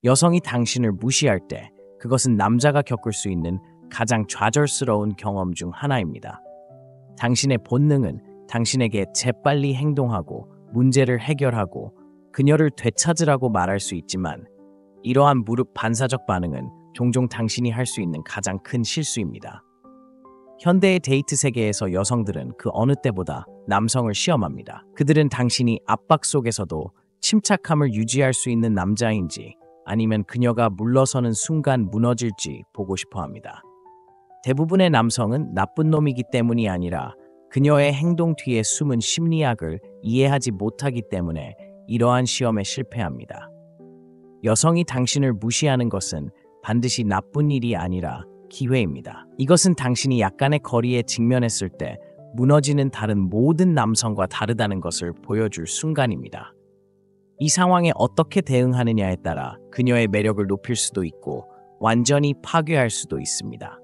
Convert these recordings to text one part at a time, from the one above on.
여성이 당신을 무시할 때 그것은 남자가 겪을 수 있는 가장 좌절스러운 경험 중 하나입니다. 당신의 본능은 당신에게 재빨리 행동하고 문제를 해결하고 그녀를 되찾으라고 말할 수 있지만 이러한 무릎 반사적 반응은 종종 당신이 할 수 있는 가장 큰 실수입니다. 현대의 데이트 세계에서 여성들은 그 어느 때보다 남성을 시험합니다. 그들은 당신이 압박 속에서도 침착함을 유지할 수 있는 남자인지 아니면 그녀가 물러서는 순간 무너질지 보고 싶어 합니다. 대부분의 남성은 나쁜 놈이기 때문이 아니라 그녀의 행동 뒤에 숨은 심리학을 이해하지 못하기 때문에 이러한 시험에 실패합니다. 여성이 당신을 무시하는 것은 반드시 나쁜 일이 아니라 기회입니다. 이것은 당신이 약간의 거리에 직면했을 때 무너지는 다른 모든 남성과 다르다는 것을 보여줄 순간입니다. 이 상황에 어떻게 대응하느냐에 따라 그녀의 매력을 높일 수도 있고 완전히 파괴할 수도 있습니다.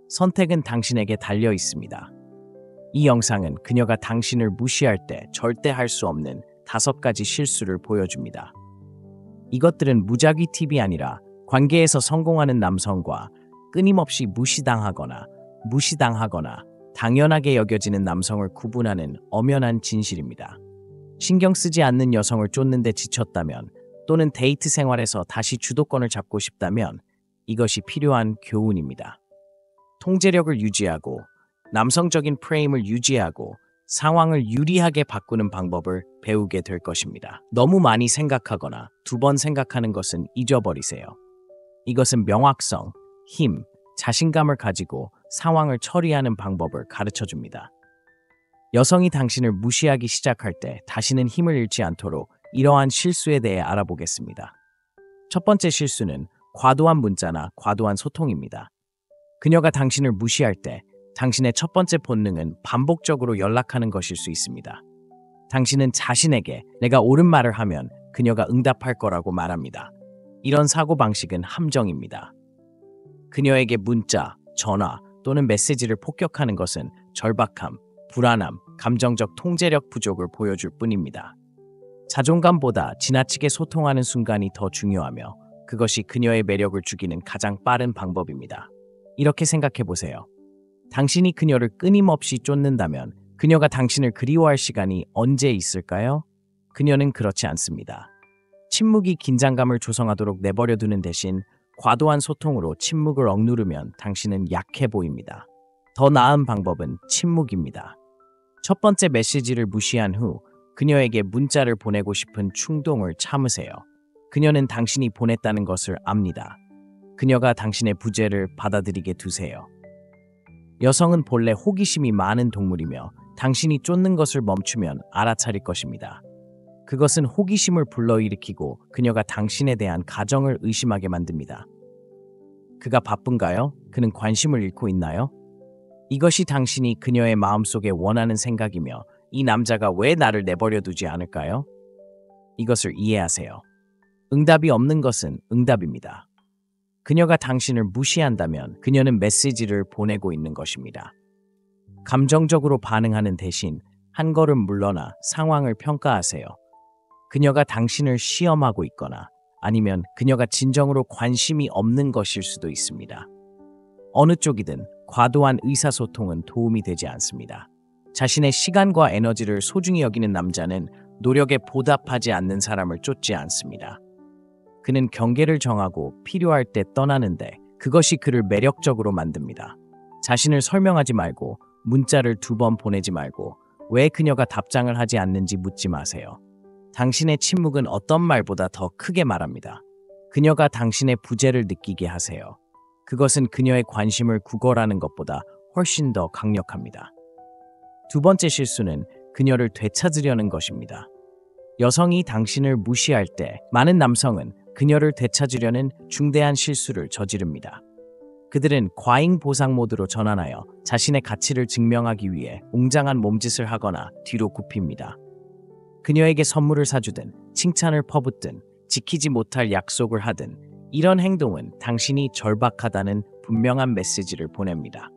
선택은 당신에게 달려 있습니다. 이 영상은 그녀가 당신을 무시할 때 절대 할 수 없는 5가지 실수를 보여줍니다. 이것들은 무작위 팁이 아니라 관계에서 성공하는 남성과 끊임없이 무시당하거나 당연하게 여겨지는 남성을 구분하는 엄연한 진실입니다. 신경 쓰지 않는 여성을 쫓는 데 지쳤다면 또는 데이트 생활에서 다시 주도권을 잡고 싶다면 이것이 필요한 교훈입니다. 통제력을 유지하고 남성적인 프레임을 유지하고 상황을 유리하게 바꾸는 방법을 배우게 될 것입니다. 너무 많이 생각하거나 2번 생각하는 것은 잊어버리세요. 이것은 명확성, 힘, 자신감을 가지고 상황을 처리하는 방법을 가르쳐 줍니다. 여성이 당신을 무시하기 시작할 때 다시는 힘을 잃지 않도록 이러한 실수에 대해 알아보겠습니다. 첫 번째 실수는 과도한 문자나 과도한 소통입니다. 그녀가 당신을 무시할 때 당신의 첫 번째 본능은 반복적으로 연락하는 것일 수 있습니다. 당신은 자신에게 내가 옳은 말을 하면 그녀가 응답할 거라고 말합니다. 이런 사고방식은 함정입니다. 그녀에게 문자, 전화 또는 메시지를 폭격하는 것은 절박함, 불안함, 감정적 통제력 부족을 보여줄 뿐입니다. 자존감보다 지나치게 소통하는 순간이 더 중요하며 그것이 그녀의 매력을 죽이는 가장 빠른 방법입니다. 이렇게 생각해 보세요. 당신이 그녀를 끊임없이 쫓는다면 그녀가 당신을 그리워할 시간이 언제 있을까요? 그녀는 그렇지 않습니다. 침묵이 긴장감을 조성하도록 내버려 두는 대신 과도한 소통으로 침묵을 억누르면 당신은 약해 보입니다. 더 나은 방법은 침묵입니다. 첫 번째 메시지를 무시한 후 그녀에게 문자를 보내고 싶은 충동을 참으세요. 그녀는 당신이 보냈다는 것을 압니다. 그녀가 당신의 부재를 받아들이게 두세요. 여성은 본래 호기심이 많은 동물이며 당신이 쫓는 것을 멈추면 알아차릴 것입니다. 그것은 호기심을 불러일으키고 그녀가 당신에 대한 가정을 의심하게 만듭니다. 그가 바쁜가요? 그는 관심을 잃고 있나요? 이것이 당신이 그녀의 마음속에 원하는 생각이며 이 남자가 왜 나를 내버려 두지 않을까요? 이것을 이해하세요. 응답이 없는 것은 응답입니다. 그녀가 당신을 무시한다면 그녀는 메시지를 보내고 있는 것입니다. 감정적으로 반응하는 대신 한 걸음 물러나 상황을 평가하세요. 그녀가 당신을 시험하고 있거나 아니면 그녀가 진정으로 관심이 없는 것일 수도 있습니다. 어느 쪽이든 과도한 의사소통은 도움이 되지 않습니다. 자신의 시간과 에너지를 소중히 여기는 남자는 노력에 보답하지 않는 사람을 쫓지 않습니다. 그는 경계를 정하고 필요할 때 떠나는데 그것이 그를 매력적으로 만듭니다. 자신을 설명하지 말고 문자를 2번 보내지 말고 왜 그녀가 답장을 하지 않는지 묻지 마세요. 당신의 침묵은 어떤 말보다 더 크게 말합니다. 그녀가 당신의 부재를 느끼게 하세요. 그것은 그녀의 관심을 구걸하는 것보다 훨씬 더 강력합니다. 2번째 실수는 그녀를 되찾으려는 것입니다. 여성이 당신을 무시할 때 많은 남성은 그녀를 되찾으려는 중대한 실수를 저지릅니다. 그들은 과잉 보상 모드로 전환하여 자신의 가치를 증명하기 위해 웅장한 몸짓을 하거나 뒤로 굽힙니다. 그녀에게 선물을 사주든 칭찬을 퍼붓든 지키지 못할 약속을 하든 이런 행동은 당신이 절박하다는 분명한 메시지를 보냅니다.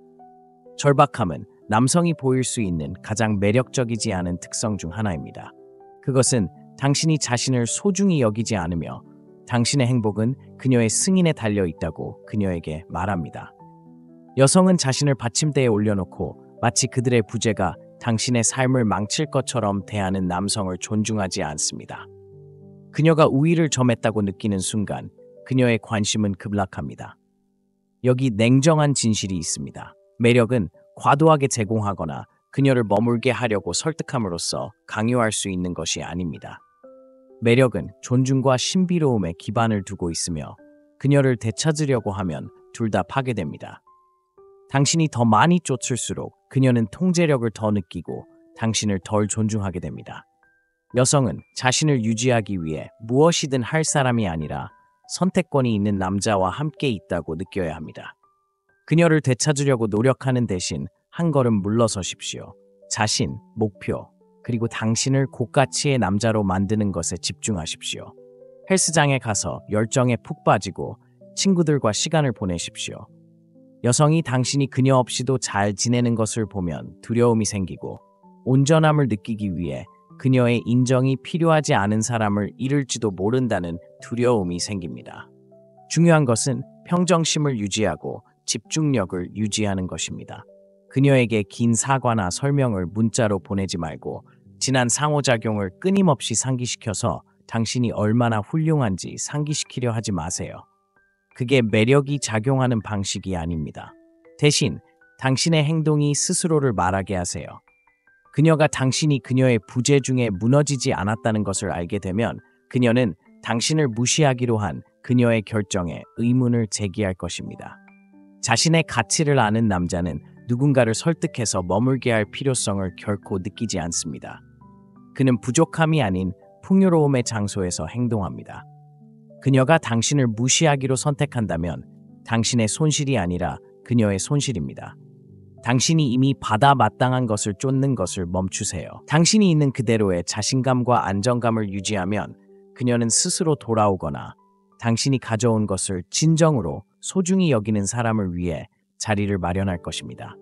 절박함은 남성이 보일 수 있는 가장 매력적이지 않은 특성 중 하나입니다. 그것은 당신이 자신을 소중히 여기지 않으며 당신의 행복은 그녀의 승인에 달려 있다고 그녀에게 말합니다. 여성은 자신을 받침대에 올려놓고 마치 그들의 부재가 당신의 삶을 망칠 것처럼 대하는 남성을 존중하지 않습니다. 그녀가 우위를 점했다고 느끼는 순간 그녀의 관심은 급락합니다. 여기 냉정한 진실이 있습니다. 매력은 과도하게 제공하거나 그녀를 머물게 하려고 설득함으로써 강요할 수 있는 것이 아닙니다. 매력은 존중과 신비로움에 기반을 두고 있으며 그녀를 되찾으려고 하면 둘 다 파괴됩니다. 당신이 더 많이 쫓을수록 그녀는 통제력을 더 느끼고 당신을 덜 존중하게 됩니다. 여성은 자신을 유지하기 위해 무엇이든 할 사람이 아니라 선택권이 있는 남자와 함께 있다고 느껴야 합니다. 그녀를 되찾으려고 노력하는 대신 한 걸음 물러서십시오. 자신, 목표, 그리고 당신을 고가치의 남자로 만드는 것에 집중하십시오. 헬스장에 가서 열정에 푹 빠지고 친구들과 시간을 보내십시오. 여성이 당신이 그녀 없이도 잘 지내는 것을 보면 두려움이 생기고 온전함을 느끼기 위해 그녀의 인정이 필요하지 않은 사람을 잃을지도 모른다는 두려움이 생깁니다. 중요한 것은 평정심을 유지하고 집중력을 유지하는 것입니다. 그녀에게 긴 사과나 설명을 문자로 보내지 말고 지난 상호작용을 끊임없이 상기시켜서 당신이 얼마나 훌륭한지 상기시키려 하지 마세요. 그게 매력이 작용하는 방식이 아닙니다. 대신 당신의 행동이 스스로를 말하게 하세요. 그녀가 당신이 그녀의 부재 중에 무너지지 않았다는 것을 알게 되면 그녀는 당신을 무시하기로 한 그녀의 결정에 의문을 제기할 것입니다. 자신의 가치를 아는 남자는 누군가를 설득해서 머물게 할 필요성을 결코 느끼지 않습니다. 그는 부족함이 아닌 풍요로움의 장소에서 행동합니다. 그녀가 당신을 무시하기로 선택한다면 당신의 손실이 아니라 그녀의 손실입니다. 당신이 이미 받아 마땅한 것을 쫓는 것을 멈추세요. 당신이 있는 그대로의 자신감과 안정감을 유지하면 그녀는 스스로 돌아오거나 당신이 가져온 것을 진정으로 소중히 여기는 사람을 위해 자리를 마련할 것입니다.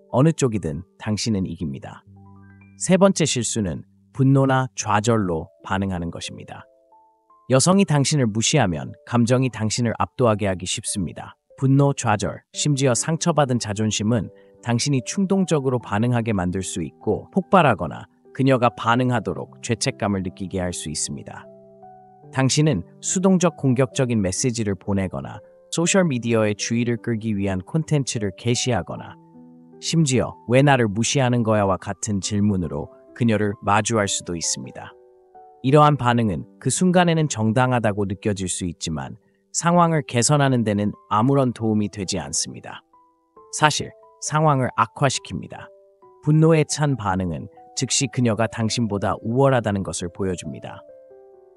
어느 쪽이든 당신은 이깁니다. 세 번째 실수는 분노나 좌절로 반응하는 것입니다. 여성이 당신을 무시하면 감정이 당신을 압도하게 하기 쉽습니다. 분노, 좌절, 심지어 상처받은 자존심은 당신이 충동적으로 반응하게 만들 수 있고 폭발하거나 그녀가 반응하도록 죄책감을 느끼게 할 수 있습니다. 당신은 수동적 공격적인 메시지를 보내거나 소셜미디어의 주의를 끌기 위한 콘텐츠를 게시하거나 심지어 왜 나를 무시하는 거야와 같은 질문으로 그녀를 마주할 수도 있습니다. 이러한 반응은 그 순간에는 정당하다고 느껴질 수 있지만 상황을 개선하는 데는 아무런 도움이 되지 않습니다. 사실 상황을 악화시킵니다. 분노에 찬 반응은 즉시 그녀가 당신보다 우월하다는 것을 보여줍니다.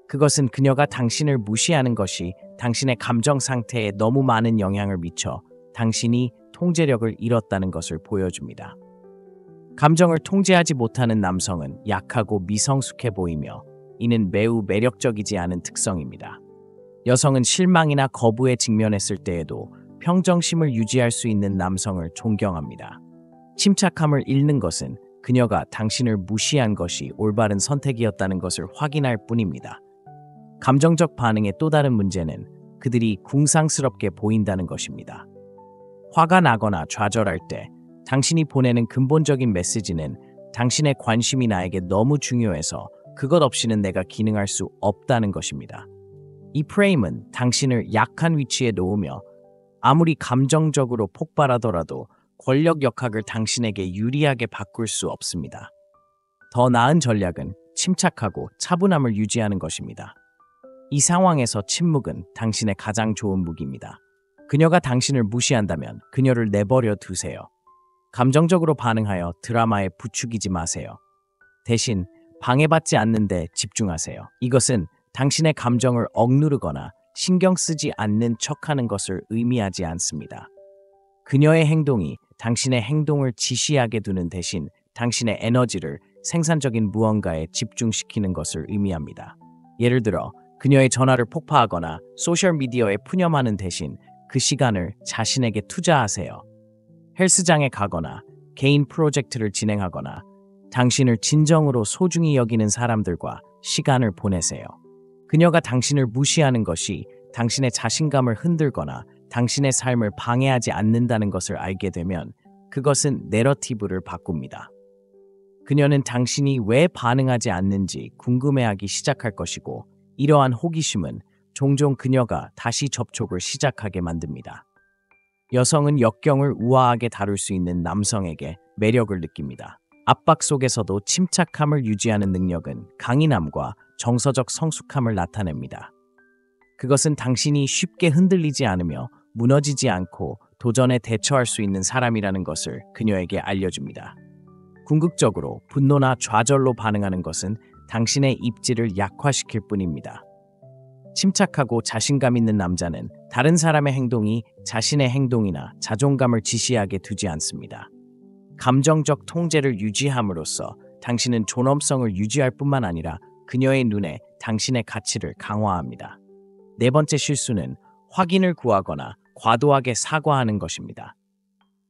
그것은 그녀가 당신을 무시하는 것이 당신의 감정 상태에 너무 많은 영향을 미쳐 당신이 통제력을 잃었다는 것을 보여줍니다. 감정을 통제하지 못하는 남성은 약하고 미성숙해 보이며 이는 매우 매력적이지 않은 특성입니다. 여성은 실망이나 거부에 직면했을 때에도 평정심을 유지할 수 있는 남성을 존경합니다. 침착함을 잃는 것은 그녀가 당신을 무시한 것이 올바른 선택이었다는 것을 확인할 뿐입니다. 감정적 반응의 또 다른 문제는 그들이 궁상스럽게 보인다는 것입니다. 화가 나거나 좌절할 때 당신이 보내는 근본적인 메시지는 당신의 관심이 나에게 너무 중요해서 그것 없이는 내가 기능할 수 없다는 것입니다. 이 프레임은 당신을 약한 위치에 놓으며 아무리 감정적으로 폭발하더라도 권력 역학을 당신에게 유리하게 바꿀 수 없습니다. 더 나은 전략은 침착하고 차분함을 유지하는 것입니다. 이 상황에서 침묵은 당신의 가장 좋은 무기입니다. 그녀가 당신을 무시한다면 그녀를 내버려 두세요. 감정적으로 반응하여 드라마에 부추기지 마세요. 대신 방해받지 않는 데 집중하세요. 이것은 당신의 감정을 억누르거나 신경 쓰지 않는 척하는 것을 의미하지 않습니다. 그녀의 행동이 당신의 행동을 지시하게 두는 대신 당신의 에너지를 생산적인 무언가에 집중시키는 것을 의미합니다. 예를 들어 그녀의 전화를 폭파하거나 소셜미디어에 푸념하는 대신 그 시간을 자신에게 투자하세요. 헬스장에 가거나 개인 프로젝트를 진행하거나 당신을 진정으로 소중히 여기는 사람들과 시간을 보내세요. 그녀가 당신을 무시하는 것이 당신의 자신감을 흔들거나 당신의 삶을 방해하지 않는다는 것을 알게 되면 그것은 내러티브를 바꿉니다. 그녀는 당신이 왜 반응하지 않는지 궁금해하기 시작할 것이고, 이러한 호기심은 종종 그녀가 다시 접촉을 시작하게 만듭니다. 여성은 역경을 우아하게 다룰 수 있는 남성에게 매력을 느낍니다. 압박 속에서도 침착함을 유지하는 능력은 강인함과 정서적 성숙함을 나타냅니다. 그것은 당신이 쉽게 흔들리지 않으며 무너지지 않고 도전에 대처할 수 있는 사람이라는 것을 그녀에게 알려줍니다. 궁극적으로 분노나 좌절로 반응하는 것은 당신의 입지를 약화시킬 뿐입니다. 침착하고 자신감 있는 남자는 다른 사람의 행동이 자신의 행동이나 자존감을 지시하게 두지 않습니다. 감정적 통제를 유지함으로써 당신은 존엄성을 유지할 뿐만 아니라 그녀의 눈에 당신의 가치를 강화합니다. 네 번째 실수는 확인을 구하거나 과도하게 사과하는 것입니다.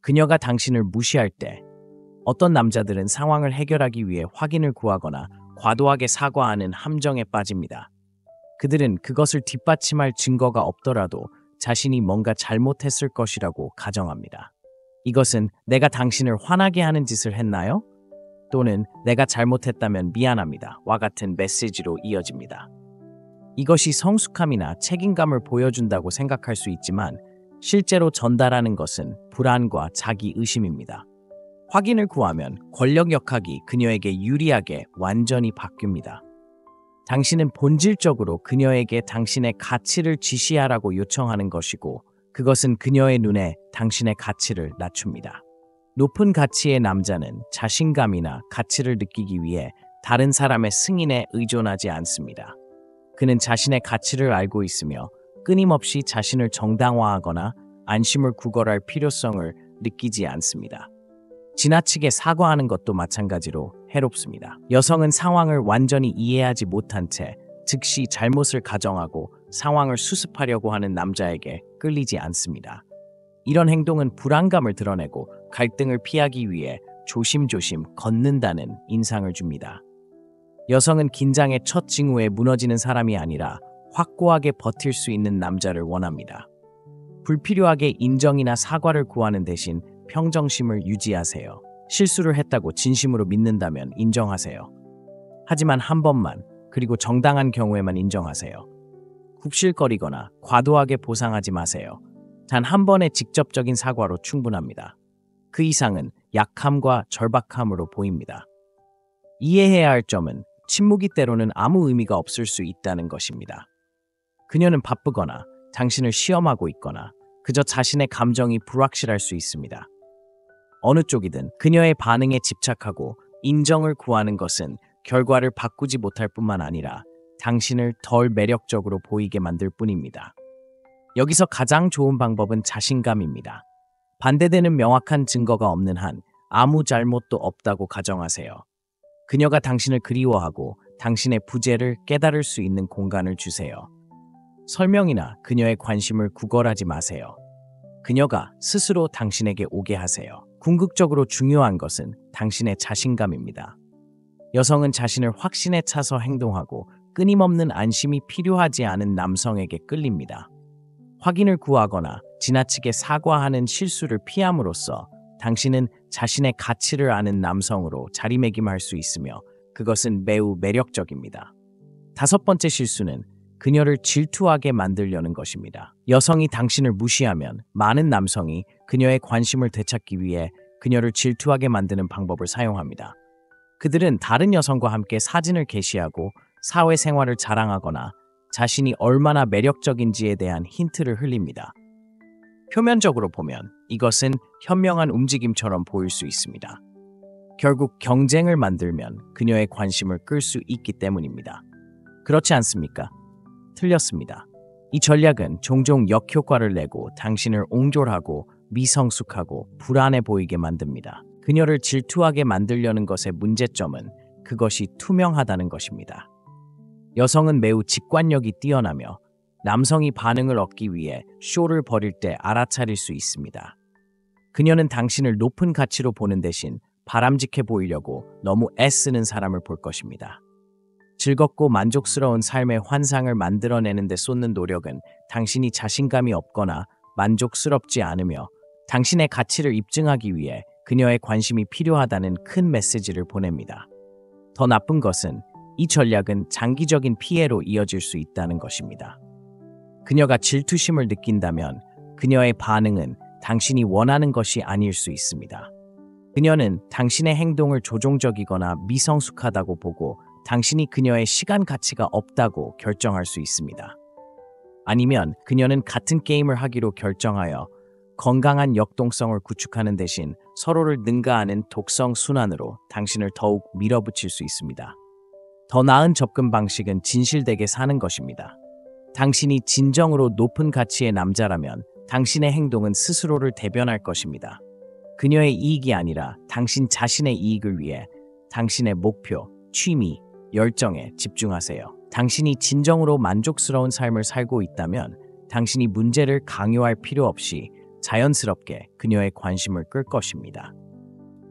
그녀가 당신을 무시할 때 어떤 남자들은 상황을 해결하기 위해 확인을 구하거나 과도하게 사과하는 함정에 빠집니다. 그들은 그것을 뒷받침할 증거가 없더라도 자신이 뭔가 잘못했을 것이라고 가정합니다. 이것은 내가 당신을 화나게 하는 짓을 했나요? 또는 내가 잘못했다면 미안합니다. 와 같은 메시지로 이어집니다. 이것이 성숙함이나 책임감을 보여준다고 생각할 수 있지만 실제로 전달하는 것은 불안과 자기 의심입니다. 확인을 구하면 권력 역학이 그녀에게 유리하게 완전히 바뀝니다. 당신은 본질적으로 그녀에게 당신의 가치를 지시하라고 요청하는 것이고, 그것은 그녀의 눈에 당신의 가치를 낮춥니다. 높은 가치의 남자는 자신감이나 가치를 느끼기 위해 다른 사람의 승인에 의존하지 않습니다. 그는 자신의 가치를 알고 있으며 끊임없이 자신을 정당화하거나 안심을 구걸할 필요성을 느끼지 않습니다. 지나치게 사과하는 것도 마찬가지로 해롭습니다. 여성은 상황을 완전히 이해하지 못한 채 즉시 잘못을 가정하고 상황을 수습하려고 하는 남자에게 끌리지 않습니다. 이런 행동은 불안감을 드러내고 갈등을 피하기 위해 조심조심 걷는다는 인상을 줍니다. 여성은 긴장의 첫 징후에 무너지는 사람이 아니라 확고하게 버틸 수 있는 남자를 원합니다. 불필요하게 인정이나 사과를 구하는 대신 평정심을 유지하세요. 실수를 했다고 진심으로 믿는다면 인정하세요. 하지만 한 번만, 그리고 정당한 경우에만 인정하세요. 굽실거리거나 과도하게 보상하지 마세요. 단 한 번의 직접적인 사과로 충분합니다. 그 이상은 약함과 절박함으로 보입니다. 이해해야 할 점은 침묵이 때로는 아무 의미가 없을 수 있다는 것입니다. 그녀는 바쁘거나 당신을 시험하고 있거나 그저 자신의 감정이 불확실할 수 있습니다. 어느 쪽이든 그녀의 반응에 집착하고 인정을 구하는 것은 결과를 바꾸지 못할 뿐만 아니라 당신을 덜 매력적으로 보이게 만들 뿐입니다. 여기서 가장 좋은 방법은 자신감입니다. 반대되는 명확한 증거가 없는 한 아무 잘못도 없다고 가정하세요. 그녀가 당신을 그리워하고 당신의 부재를 깨달을 수 있는 공간을 주세요. 설명이나 그녀의 관심을 구걸하지 마세요. 그녀가 스스로 당신에게 오게 하세요. 궁극적으로 중요한 것은 당신의 자신감입니다. 여성은 자신을 확신에 차서 행동하고 끊임없는 안심이 필요하지 않은 남성에게 끌립니다. 확인을 구하거나 지나치게 사과하는 실수를 피함으로써 당신은 자신의 가치를 아는 남성으로 자리매김할 수 있으며 그것은 매우 매력적입니다. 다섯 번째 실수는 그녀를 질투하게 만들려는 것입니다. 여성이 당신을 무시하면 많은 남성이 그녀의 관심을 되찾기 위해 그녀를 질투하게 만드는 방법을 사용합니다. 그들은 다른 여성과 함께 사진을 게시하고 사회생활을 자랑하거나 자신이 얼마나 매력적인지에 대한 힌트를 흘립니다. 표면적으로 보면 이것은 현명한 움직임처럼 보일 수 있습니다. 결국 경쟁을 만들면 그녀의 관심을 끌 수 있기 때문입니다. 그렇지 않습니까? 틀렸습니다. 이 전략은 종종 역효과를 내고 당신을 옹졸하고 미성숙하고 불안해 보이게 만듭니다. 그녀를 질투하게 만들려는 것의 문제점은 그것이 투명하다는 것입니다. 여성은 매우 직관력이 뛰어나며 남성이 반응을 얻기 위해 쇼를 벌일 때 알아차릴 수 있습니다. 그녀는 당신을 높은 가치로 보는 대신 바람직해 보이려고 너무 애쓰는 사람을 볼 것입니다. 즐겁고 만족스러운 삶의 환상을 만들어내는 데 쏟는 노력은 당신이 자신감이 없거나 만족스럽지 않으며 당신의 가치를 입증하기 위해 그녀의 관심이 필요하다는 큰 메시지를 보냅니다. 더 나쁜 것은 이 전략은 장기적인 피해로 이어질 수 있다는 것입니다. 그녀가 질투심을 느낀다면 그녀의 반응은 당신이 원하는 것이 아닐 수 있습니다. 그녀는 당신의 행동을 조종적이거나 미성숙하다고 보고 당신이 그녀의 시간 가치가 없다고 결정할 수 있습니다. 아니면 그녀는 같은 게임을 하기로 결정하여 건강한 역동성을 구축하는 대신 서로를 능가하는 독성 순환으로 당신을 더욱 밀어붙일 수 있습니다. 더 나은 접근 방식은 진실되게 사는 것입니다. 당신이 진정으로 높은 가치의 남자라면 당신의 행동은 스스로를 대변할 것입니다. 그녀의 이익이 아니라 당신 자신의 이익을 위해 당신의 목표, 취미, 열정에 집중하세요. 당신이 진정으로 만족스러운 삶을 살고 있다면 당신이 문제를 강요할 필요 없이 자연스럽게 그녀의 관심을 끌 것입니다.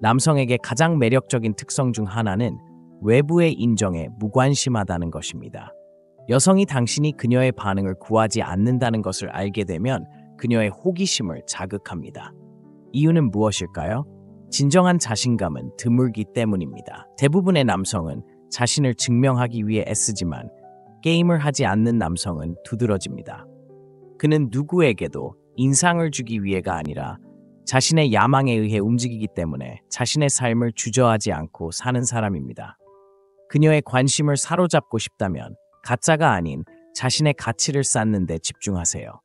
남성에게 가장 매력적인 특성 중 하나는 외부의 인정에 무관심하다는 것입니다. 여성이 당신이 그녀의 반응을 구하지 않는다는 것을 알게 되면 그녀의 호기심을 자극합니다. 이유는 무엇일까요? 진정한 자신감은 드물기 때문입니다. 대부분의 남성은 자신을 증명하기 위해 애쓰지만 게임을 하지 않는 남성은 두드러집니다. 그는 누구에게도 인상을 주기 위해가 아니라 자신의 야망에 의해 움직이기 때문에 자신의 삶을 주저하지 않고 사는 사람입니다. 그녀의 관심을 사로잡고 싶다면 가짜가 아닌 자신의 가치를 쌓는 데 집중하세요.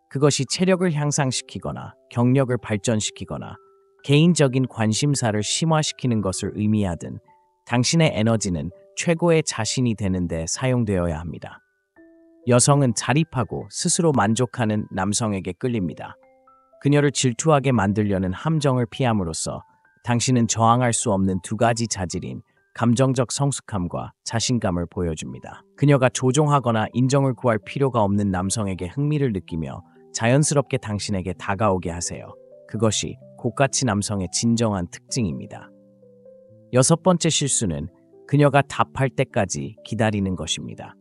그것이 체력을 향상시키거나 경력을 발전시키거나 개인적인 관심사를 심화시키는 것을 의미하든 당신의 에너지는 최고의 자신이 되는 데 사용되어야 합니다. 여성은 자립하고 스스로 만족하는 남성에게 끌립니다. 그녀를 질투하게 만들려는 함정을 피함으로써 당신은 저항할 수 없는 두 가지 자질인 감정적 성숙함과 자신감을 보여줍니다. 그녀가 조종하거나 인정을 구할 필요가 없는 남성에게 흥미를 느끼며 자연스럽게 당신에게 다가오게 하세요. 그것이 고가치 남성의 진정한 특징입니다. 여섯 번째 실수는 그녀가 답할 때까지 기다리는 것입니다.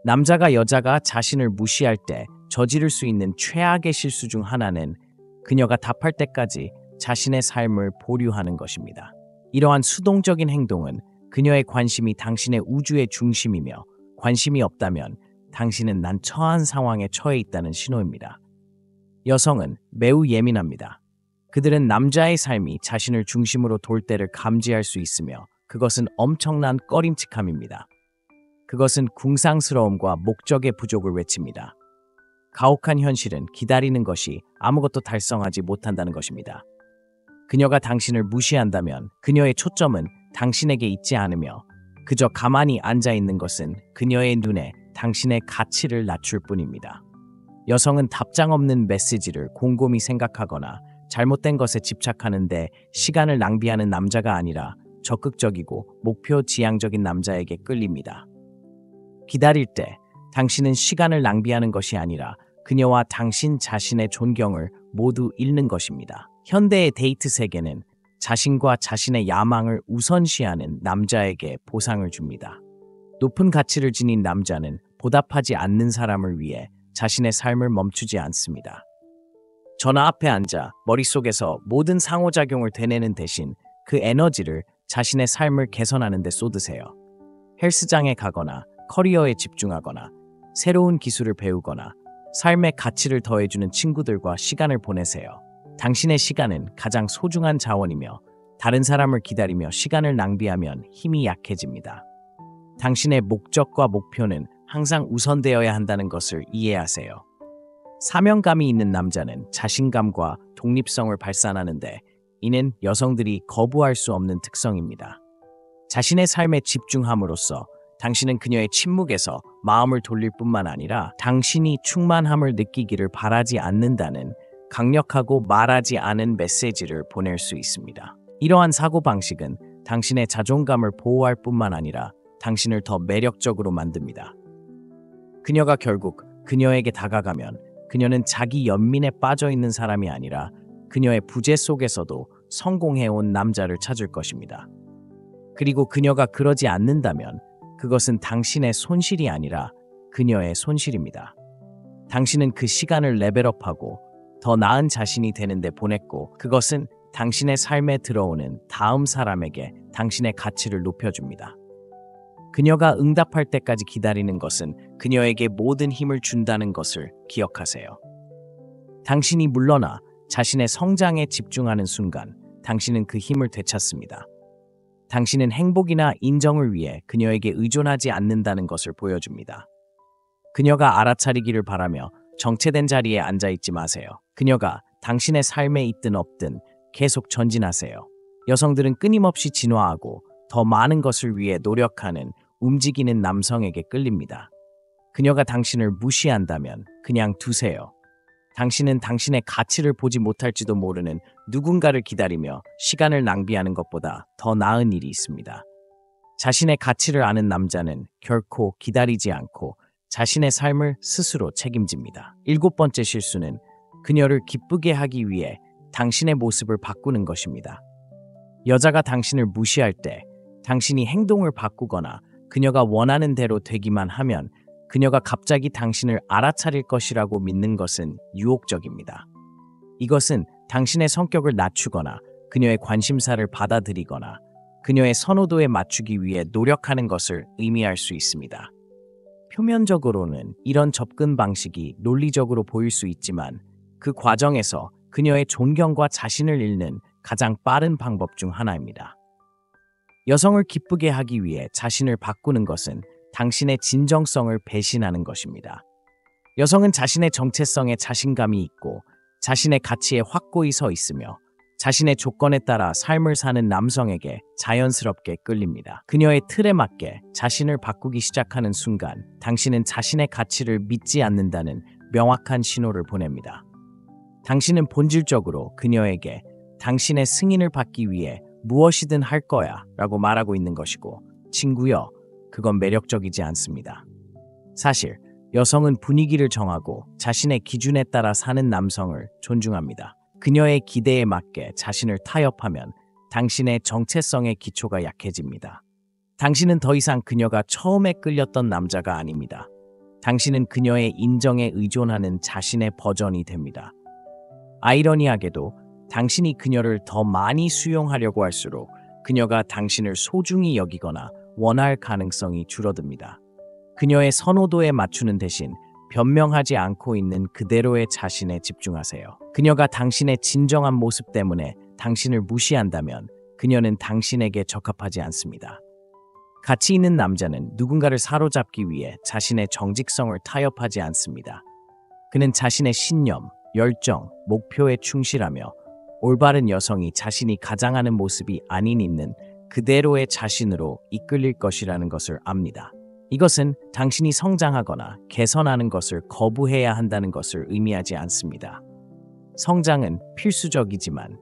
남자가 여자가 자신을 무시할 때 저지를 수 있는 최악의 실수 중 하나는 그녀가 답할 때까지 자신의 삶을 보류하는 것입니다. 이러한 수동적인 행동은 그녀의 관심이 당신의 우주의 중심이며 관심이 없다면 당신은 난처한 상황에 처해 있다는 신호입니다. 여성은 매우 예민합니다. 그들은 남자의 삶이 자신을 중심으로 돌 때를 감지할 수 있으며 그것은 엄청난 꺼림칙함입니다. 그것은 궁상스러움과 목적의 부족을 외칩니다. 가혹한 현실은 기다리는 것이 아무것도 달성하지 못한다는 것입니다. 그녀가 당신을 무시한다면 그녀의 초점은 당신에게 있지 않으며 그저 가만히 앉아 있는 것은 그녀의 눈에 당신의 가치를 낮출 뿐입니다. 여성은 답장 없는 메시지를 곰곰이 생각하거나 잘못된 것에 집착하는데 시간을 낭비하는 남자가 아니라 적극적이고 목표 지향적인 남자에게 끌립니다. 기다릴 때 당신은 시간을 낭비하는 것이 아니라 그녀와 당신 자신의 존경을 모두 잃는 것입니다. 현대의 데이트 세계는 자신과 자신의 야망을 우선시하는 남자에게 보상을 줍니다. 높은 가치를 지닌 남자는 보답하지 않는 사람을 위해 자신의 삶을 멈추지 않습니다. 전화 앞에 앉아 머릿속에서 모든 상호작용을 되뇌는 대신 그 에너지를 자신의 삶을 개선하는 데 쏟으세요. 헬스장에 가거나 커리어에 집중하거나 새로운 기술을 배우거나 삶의 가치를 더해주는 친구들과 시간을 보내세요. 당신의 시간은 가장 소중한 자원이며 다른 사람을 기다리며 시간을 낭비하면 힘이 약해집니다. 당신의 목적과 목표는 항상 우선되어야 한다는 것을 이해하세요. 사명감이 있는 남자는 자신감과 독립성을 발산하는데 이는 여성들이 거부할 수 없는 특성입니다. 자신의 삶에 집중함으로써 당신은 그녀의 침묵에서 마음을 돌릴 뿐만 아니라 당신이 충만함을 느끼기를 바라지 않는다는 강력하고 말하지 않은 메시지를 보낼 수 있습니다. 이러한 사고방식은 당신의 자존감을 보호할 뿐만 아니라 당신을 더 매력적으로 만듭니다. 그녀가 결국 그녀에게 다가가면 그녀는 자기 연민에 빠져 있는 사람이 아니라 그녀의 부재 속에서도 성공해온 남자를 찾을 것입니다. 그리고 그녀가 그러지 않는다면 그것은 당신의 손실이 아니라 그녀의 손실입니다. 당신은 그 시간을 레벨업하고 더 나은 자신이 되는데 보냈고, 그것은 당신의 삶에 들어오는 다음 사람에게 당신의 가치를 높여줍니다. 그녀가 응답할 때까지 기다리는 것은 그녀에게 모든 힘을 준다는 것을 기억하세요. 당신이 물러나 자신의 성장에 집중하는 순간 당신은 그 힘을 되찾습니다. 당신은 행복이나 인정을 위해 그녀에게 의존하지 않는다는 것을 보여줍니다. 그녀가 알아차리기를 바라며 정체된 자리에 앉아있지 마세요. 그녀가 당신의 삶에 있든 없든 계속 전진하세요. 여성들은 끊임없이 진화하고 더 많은 것을 위해 노력하는 움직이는 남성에게 끌립니다. 그녀가 당신을 무시한다면 그냥 두세요. 당신은 당신의 가치를 보지 못할지도 모르는 누군가를 기다리며 시간을 낭비하는 것보다 더 나은 일이 있습니다. 자신의 가치를 아는 남자는 결코 기다리지 않고 자신의 삶을 스스로 책임집니다. 7번째 실수는 그녀를 기쁘게 하기 위해 당신의 모습을 바꾸는 것입니다. 여자가 당신을 무시할 때 당신이 행동을 바꾸거나 그녀가 원하는 대로 되기만 하면 그녀가 갑자기 당신을 알아차릴 것이라고 믿는 것은 유혹적입니다. 이것은 당신의 성격을 낮추거나 그녀의 관심사를 받아들이거나 그녀의 선호도에 맞추기 위해 노력하는 것을 의미할 수 있습니다. 표면적으로는 이런 접근 방식이 논리적으로 보일 수 있지만 그 과정에서 그녀의 존경과 자신을 잃는 가장 빠른 방법 중 하나입니다. 여성을 기쁘게 하기 위해 자신을 바꾸는 것은 당신의 진정성을 배신하는 것입니다. 여성은 자신의 정체성에 자신감이 있고 자신의 가치에 확고히 서 있으며 자신의 조건에 따라 삶을 사는 남성에게 자연스럽게 끌립니다. 그녀의 틀에 맞게 자신을 바꾸기 시작하는 순간 당신은 자신의 가치를 믿지 않는다는 명확한 신호를 보냅니다. 당신은 본질적으로 그녀에게 당신의 승인을 받기 위해 무엇이든 할 거야 라고 말하고 있는 것이고, 친구여, 그건 매력적이지 않습니다. 사실 여성은 분위기를 정하고 자신의 기준에 따라 사는 남성을 존중합니다. 그녀의 기대에 맞게 자신을 타협하면 당신의 정체성의 기초가 약해집니다. 당신은 더 이상 그녀가 처음에 끌렸던 남자가 아닙니다. 당신은 그녀의 인정에 의존하는 자신의 버전이 됩니다. 아이러니하게도 당신이 그녀를 더 많이 수용하려고 할수록 그녀가 당신을 소중히 여기거나 원할 가능성이 줄어듭니다. 그녀의 선호도에 맞추는 대신 변명하지 않고 있는 그대로의 자신에 집중하세요. 그녀가 당신의 진정한 모습 때문에 당신을 무시한다면 그녀는 당신에게 적합하지 않습니다. 가치 있는 남자는 누군가를 사로잡기 위해 자신의 정직성을 타협하지 않습니다. 그는 자신의 신념, 열정, 목표에 충실하며 올바른 여성이 자신이 가장하는 모습이 아닌 있는 그대로의 자신으로 이끌릴 것이라는 것을 압니다. 이것은 당신이 성장하거나 개선하는 것을 거부해야 한다는 것을 의미하지 않습니다. 성장은 필수적이지만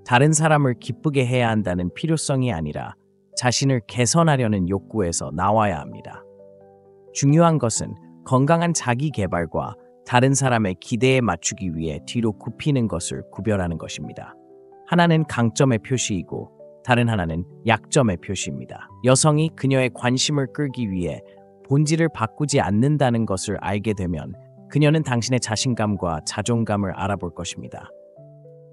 다른 사람을 기쁘게 해야 한다는 필요성이 아니라 자신을 개선하려는 욕구에서 나와야 합니다. 중요한 것은 건강한 자기 개발과 다른 사람의 기대에 맞추기 위해 뒤로 굽히는 것을 구별하는 것입니다. 하나는 강점의 표시이고 다른 하나는 약점의 표시입니다. 여성이 그녀의 관심을 끌기 위해 본질을 바꾸지 않는다는 것을 알게 되면 그녀는 당신의 자신감과 자존감을 알아볼 것입니다.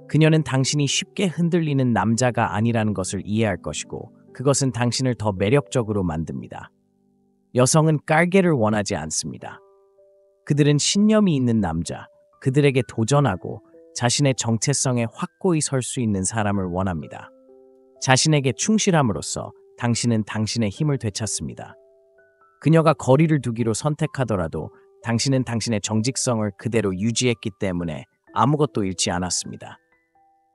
그녀는 당신이 쉽게 흔들리는 남자가 아니라는 것을 이해할 것이고 그것은 당신을 더 매력적으로 만듭니다. 여성은 깔개를 원하지 않습니다. 그들은 신념이 있는 남자, 그들에게 도전하고 자신의 정체성에 확고히 설 수 있는 사람을 원합니다. 자신에게 충실함으로써 당신은 당신의 힘을 되찾습니다. 그녀가 거리를 두기로 선택하더라도 당신은 당신의 정직성을 그대로 유지했기 때문에 아무것도 잃지 않았습니다.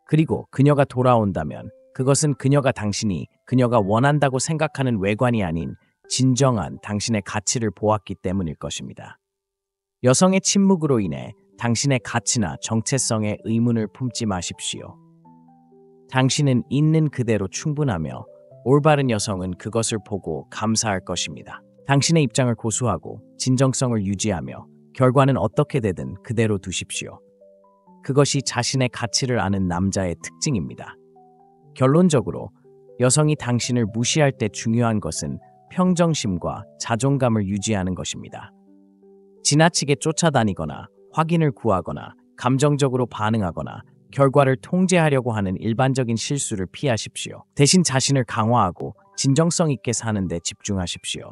그리고 그녀가 돌아온다면 그것은 그녀가 원한다고 생각하는 외관이 아닌 진정한 당신의 가치를 보았기 때문일 것입니다. 여성의 침묵으로 인해 당신의 가치나 정체성에 의문을 품지 마십시오. 당신은 있는 그대로 충분하며 올바른 여성은 그것을 보고 감사할 것입니다. 당신의 입장을 고수하고 진정성을 유지하며 결과는 어떻게 되든 그대로 두십시오. 그것이 자신의 가치를 아는 남자의 특징입니다. 결론적으로 여성이 당신을 무시할 때 중요한 것은 평정심과 자존감을 유지하는 것입니다. 지나치게 쫓아다니거나 확인을 구하거나 감정적으로 반응하거나 결과를 통제하려고 하는 일반적인 실수를 피하십시오. 대신 자신을 강화하고 진정성 있게 사는 데 집중하십시오.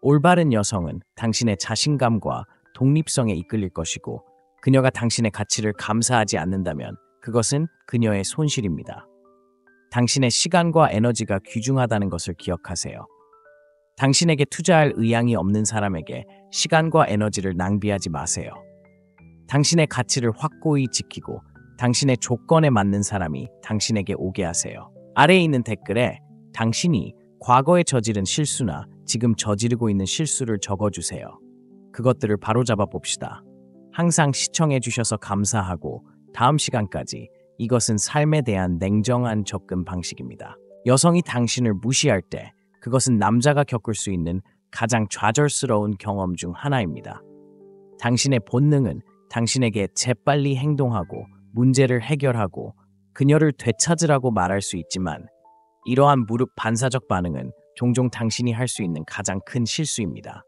올바른 여성은 당신의 자신감과 독립성에 이끌릴 것이고, 그녀가 당신의 가치를 감사하지 않는다면 그것은 그녀의 손실입니다. 당신의 시간과 에너지가 귀중하다는 것을 기억하세요. 당신에게 투자할 의향이 없는 사람에게 시간과 에너지를 낭비하지 마세요. 당신의 가치를 확고히 지키고 당신의 조건에 맞는 사람이 당신에게 오게 하세요. 아래에 있는 댓글에 당신이 과거에 저지른 실수나 지금 저지르고 있는 실수를 적어주세요. 그것들을 바로잡아 봅시다. 항상 시청해주셔서 감사하고 다음 시간까지. 이것은 삶에 대한 냉정한 접근 방식입니다. 여성이 당신을 무시할 때 그것은 남자가 겪을 수 있는 가장 좌절스러운 경험 중 하나입니다. 당신의 본능은 당신에게 재빨리 행동하고 문제를 해결하고 그녀를 되찾으라고 말할 수 있지만, 이러한 무릎 반사적 반응은 종종 당신이 할 수 있는 가장 큰 실수입니다.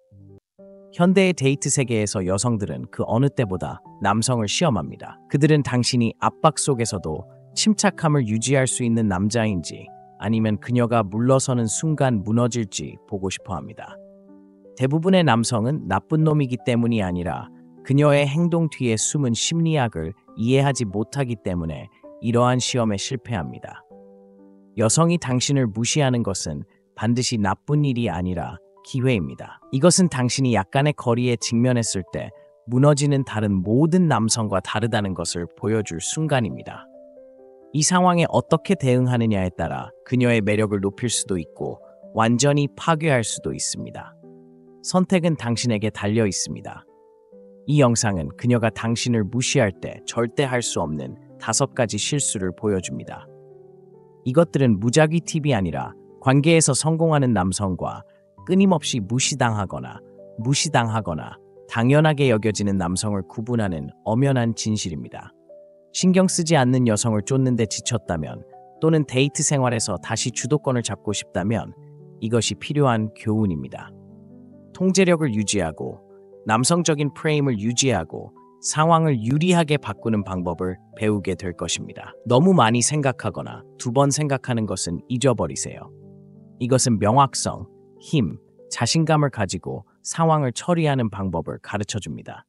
현대의 데이트 세계에서 여성들은 그 어느 때보다 남성을 시험합니다. 그들은 당신이 압박 속에서도 침착함을 유지할 수 있는 남자인지, 아니면 그녀가 물러서는 순간 무너질지 보고 싶어 합니다. 대부분의 남성은 나쁜 놈이기 때문이 아니라 그녀의 행동 뒤에 숨은 심리학을 이해하지 못하기 때문에 이러한 시험에 실패합니다. 여성이 당신을 무시하는 것은 반드시 나쁜 일이 아니라 기회입니다. 이것은 당신이 약간의 거리에 직면했을 때 무너지는 다른 모든 남성과 다르다는 것을 보여줄 순간입니다. 이 상황에 어떻게 대응하느냐에 따라 그녀의 매력을 높일 수도 있고 완전히 파괴할 수도 있습니다. 선택은 당신에게 달려 있습니다. 이 영상은 그녀가 당신을 무시할 때 절대 할 수 없는 5가지 실수를 보여줍니다. 이것들은 무작위 팁이 아니라 관계에서 성공하는 남성과 끊임없이 무시당하거나 당연하게 여겨지는 남성을 구분하는 엄연한 진실입니다. 신경 쓰지 않는 여성을 쫓는 데 지쳤다면, 또는 데이트 생활에서 다시 주도권을 잡고 싶다면 이것이 필요한 교훈입니다. 통제력을 유지하고 남성적인 프레임을 유지하고 상황을 유리하게 바꾸는 방법을 배우게 될 것입니다. 너무 많이 생각하거나 2번 생각하는 것은 잊어버리세요. 이것은 명확성, 힘, 자신감을 가지고 상황을 처리하는 방법을 가르쳐 줍니다.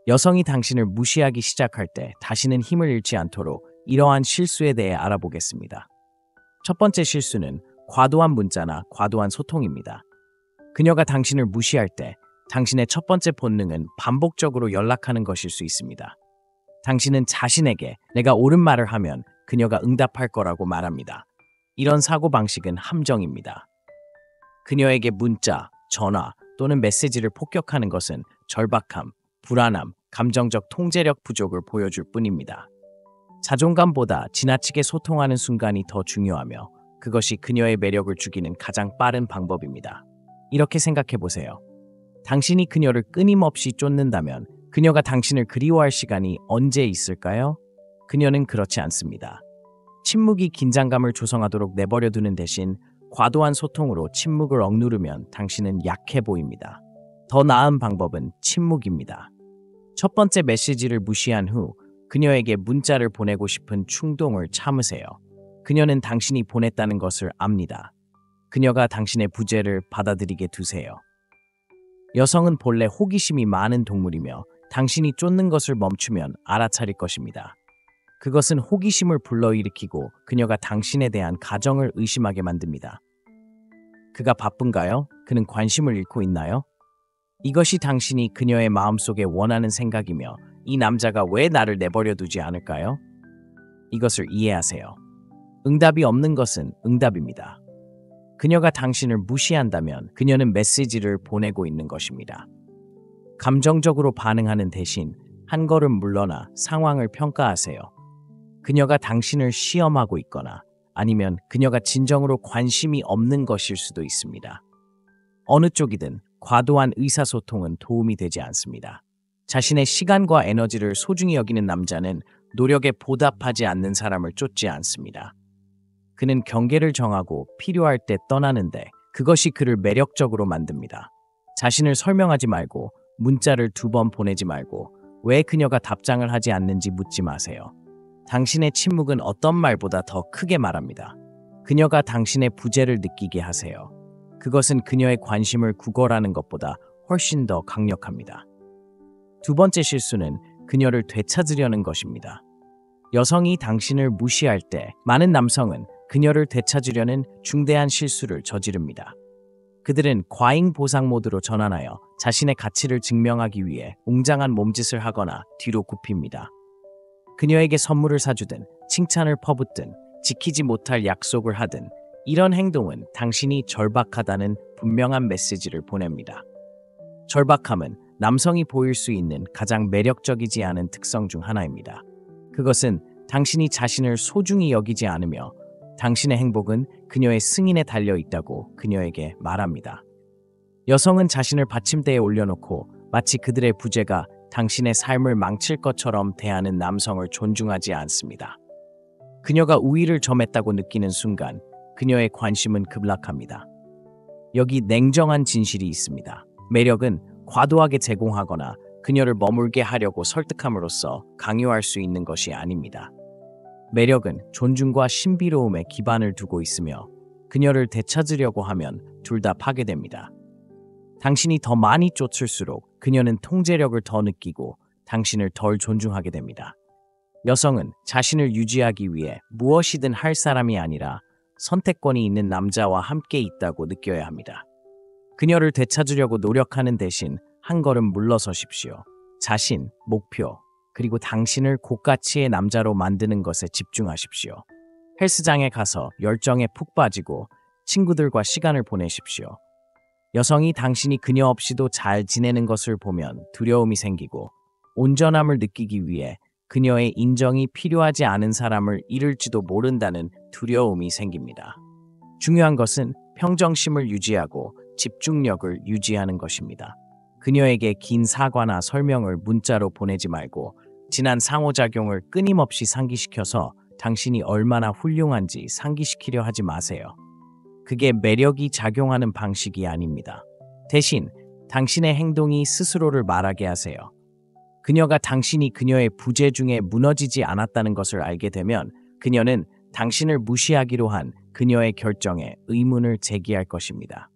여성이 당신을 무시하기 시작할 때 다시는 힘을 잃지 않도록 이러한 실수에 대해 알아보겠습니다. 첫 번째 실수는 과도한 문자나 과도한 소통입니다. 그녀가 당신을 무시할 때 당신의 첫 번째 본능은 반복적으로 연락하는 것일 수 있습니다. 당신은 자신에게 내가 옳은 말을 하면 그녀가 응답할 거라고 말합니다. 이런 사고방식은 함정입니다. 그녀에게 문자, 전화 또는 메시지를 폭격하는 것은 절박함, 불안함, 감정적 통제력 부족을 보여줄 뿐입니다. 자존감보다 지나치게 소통하는 순간이 더 중요하며 그것이 그녀의 매력을 죽이는 가장 빠른 방법입니다. 이렇게 생각해 보세요. 당신이 그녀를 끊임없이 쫓는다면 그녀가 당신을 그리워할 시간이 언제 있을까요? 그녀는 그렇지 않습니다. 침묵이 긴장감을 조성하도록 내버려두는 대신 과도한 소통으로 침묵을 억누르면 당신은 약해 보입니다. 더 나은 방법은 침묵입니다. 첫 번째 메시지를 무시한 후 그녀에게 문자를 보내고 싶은 충동을 참으세요. 그녀는 당신이 보냈다는 것을 압니다. 그녀가 당신의 부재를 받아들이게 두세요. 여성은 본래 호기심이 많은 동물이며 당신이 쫓는 것을 멈추면 알아차릴 것입니다. 그것은 호기심을 불러일으키고 그녀가 당신에 대한 가정을 의심하게 만듭니다. 그가 바쁜가요? 그는 관심을 잃고 있나요? 이것이 당신이 그녀의 마음속에 원하는 생각이며 이 남자가 왜 나를 내버려 두지 않을까요? 이것을 이해하세요. 응답이 없는 것은 응답입니다. 그녀가 당신을 무시한다면 그녀는 메시지를 보내고 있는 것입니다. 감정적으로 반응하는 대신 한 걸음 물러나 상황을 평가하세요. 그녀가 당신을 시험하고 있거나 아니면 그녀가 진정으로 관심이 없는 것일 수도 있습니다. 어느 쪽이든 과도한 의사소통은 도움이 되지 않습니다. 자신의 시간과 에너지를 소중히 여기는 남자는 노력에 보답하지 않는 사람을 쫓지 않습니다. 그는 경계를 정하고 필요할 때 떠나는데 그것이 그를 매력적으로 만듭니다. 자신을 설명하지 말고 문자를 2번 보내지 말고 왜 그녀가 답장을 하지 않는지 묻지 마세요. 당신의 침묵은 어떤 말보다 더 크게 말합니다. 그녀가 당신의 부재를 느끼게 하세요. 그것은 그녀의 관심을 구걸하는 것보다 훨씬 더 강력합니다. 2번째 실수는 그녀를 되찾으려는 것입니다. 여성이 당신을 무시할 때 많은 남성은 그녀를 되찾으려는 중대한 실수를 저지릅니다. 그들은 과잉 보상 모드로 전환하여 자신의 가치를 증명하기 위해 웅장한 몸짓을 하거나 뒤로 굽힙니다. 그녀에게 선물을 사주든 칭찬을 퍼붓든 지키지 못할 약속을 하든 이런 행동은 당신이 절박하다는 분명한 메시지를 보냅니다. 절박함은 남성이 보일 수 있는 가장 매력적이지 않은 특성 중 하나입니다. 그것은 당신이 자신을 소중히 여기지 않으며 당신의 행복은 그녀의 승인에 달려 있다고 그녀에게 말합니다. 여성은 자신을 받침대에 올려놓고 마치 그들의 부재가 당신의 삶을 망칠 것처럼 대하는 남성을 존중하지 않습니다. 그녀가 우위를 점했다고 느끼는 순간 그녀의 관심은 급락합니다. 여기 냉정한 진실이 있습니다. 매력은 과도하게 제공하거나 그녀를 머물게 하려고 설득함으로써 강요할 수 있는 것이 아닙니다. 매력은 존중과 신비로움에 기반을 두고 있으며 그녀를 되찾으려고 하면 둘 다 파괴됩니다. 당신이 더 많이 쫓을수록 그녀는 통제력을 더 느끼고 당신을 덜 존중하게 됩니다. 여성은 자신을 유지하기 위해 무엇이든 할 사람이 아니라 선택권이 있는 남자와 함께 있다고 느껴야 합니다. 그녀를 되찾으려고 노력하는 대신 한 걸음 물러서십시오. 자신, 목표, 그리고 당신을 고가치의 남자로 만드는 것에 집중하십시오. 헬스장에 가서 열정에 푹 빠지고 친구들과 시간을 보내십시오. 여성이 당신이 그녀 없이도 잘 지내는 것을 보면 두려움이 생기고 온전함을 느끼기 위해 그녀의 인정이 필요하지 않은 사람을 잃을지도 모른다는 두려움이 생깁니다. 중요한 것은 평정심을 유지하고 집중력을 유지하는 것입니다. 그녀에게 긴 사과나 설명을 문자로 보내지 말고 지난 상호작용을 끊임없이 상기시켜서 당신이 얼마나 훌륭한지 상기시키려 하지 마세요. 그게 매력이 작용하는 방식이 아닙니다. 대신 당신의 행동이 스스로를 말하게 하세요. 그녀가 당신이 그녀의 부재 중에 무너지지 않았다는 것을 알게 되면 그녀는 당신을 무시하기로 한 그녀의 결정에 의문을 제기할 것입니다.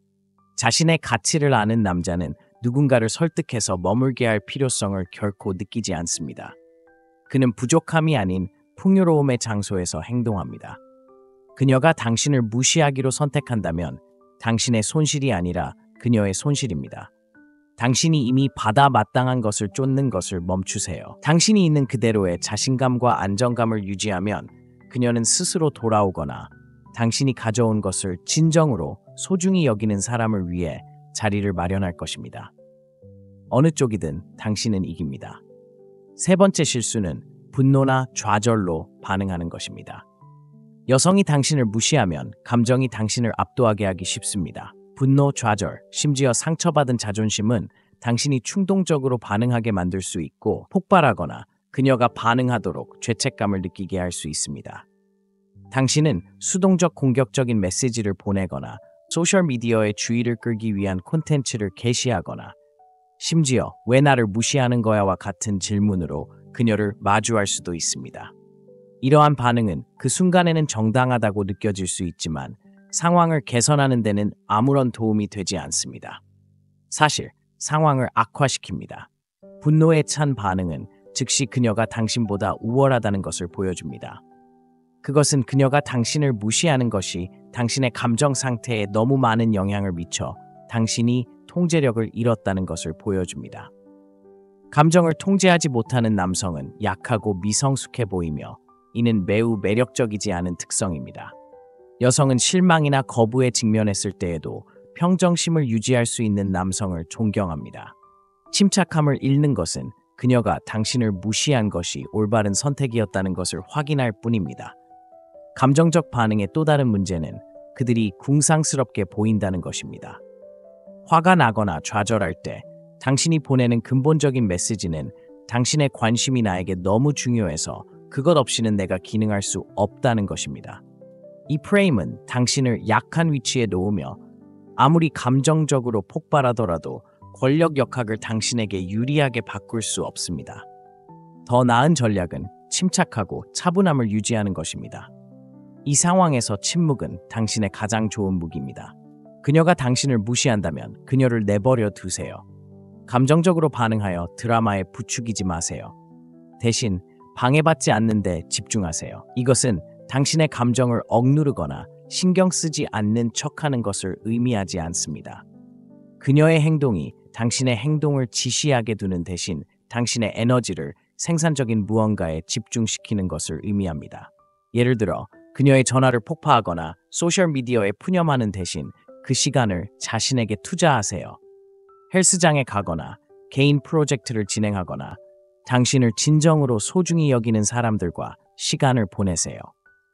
자신의 가치를 아는 남자는 누군가를 설득해서 머물게 할 필요성을 결코 느끼지 않습니다. 그는 부족함이 아닌 풍요로움의 장소에서 행동합니다. 그녀가 당신을 무시하기로 선택한다면 당신의 손실이 아니라 그녀의 손실입니다. 당신이 이미 받아 마땅한 것을 쫓는 것을 멈추세요. 당신이 있는 그대로의 자신감과 안정감을 유지하면 그녀는 스스로 돌아오거나 당신이 가져온 것을 진정으로 소중히 여기는 사람을 위해 자리를 마련할 것입니다. 어느 쪽이든 당신은 이깁니다. 3번째 실수는 분노나 좌절로 반응하는 것입니다. 여성이 당신을 무시하면 감정이 당신을 압도하게 하기 쉽습니다. 분노, 좌절, 심지어 상처받은 자존심은 당신이 충동적으로 반응하게 만들 수 있고 폭발하거나 그녀가 반응하도록 죄책감을 느끼게 할 수 있습니다. 당신은 수동적 공격적인 메시지를 보내거나 소셜미디어의 주의를 끌기 위한 콘텐츠를 게시하거나 심지어 왜 나를 무시하는 거야와 같은 질문으로 그녀를 마주할 수도 있습니다. 이러한 반응은 그 순간에는 정당하다고 느껴질 수 있지만 상황을 개선하는 데는 아무런 도움이 되지 않습니다. 사실 상황을 악화시킵니다. 분노에 찬 반응은 즉시 그녀가 당신보다 우월하다는 것을 보여줍니다. 그것은 그녀가 당신을 무시하는 것이 당신의 감정 상태에 너무 많은 영향을 미쳐 당신이 통제력을 잃었다는 것을 보여줍니다. 감정을 통제하지 못하는 남성은 약하고 미성숙해 보이며 이는 매우 매력적이지 않은 특성입니다. 여성은 실망이나 거부에 직면했을 때에도 평정심을 유지할 수 있는 남성을 존경합니다. 침착함을 잃는 것은 그녀가 당신을 무시한 것이 올바른 선택이었다는 것을 확인할 뿐입니다. 감정적 반응의 또 다른 문제는 그들이 궁상스럽게 보인다는 것입니다. 화가 나거나 좌절할 때 당신이 보내는 근본적인 메시지는 당신의 관심이 나에게 너무 중요해서 그것 없이는 내가 기능할 수 없다는 것입니다. 이 프레임은 당신을 약한 위치에 놓으며 아무리 감정적으로 폭발하더라도 권력 역학을 당신에게 유리하게 바꿀 수 없습니다. 더 나은 전략은 침착하고 차분함을 유지하는 것입니다. 이 상황에서 침묵은 당신의 가장 좋은 무기입니다. 그녀가 당신을 무시한다면 그녀를 내버려 두세요. 감정적으로 반응하여 드라마에 부추기지 마세요. 대신 방해받지 않는 데 집중하세요. 이것은 당신의 감정을 억누르거나 신경 쓰지 않는 척하는 것을 의미하지 않습니다. 그녀의 행동이 당신의 행동을 지시하게 두는 대신 당신의 에너지를 생산적인 무언가에 집중시키는 것을 의미합니다. 예를 들어 그녀의 전화를 폭파하거나 소셜미디어에 푸념하는 대신 그 시간을 자신에게 투자하세요. 헬스장에 가거나 개인 프로젝트를 진행하거나 당신을 진정으로 소중히 여기는 사람들과 시간을 보내세요.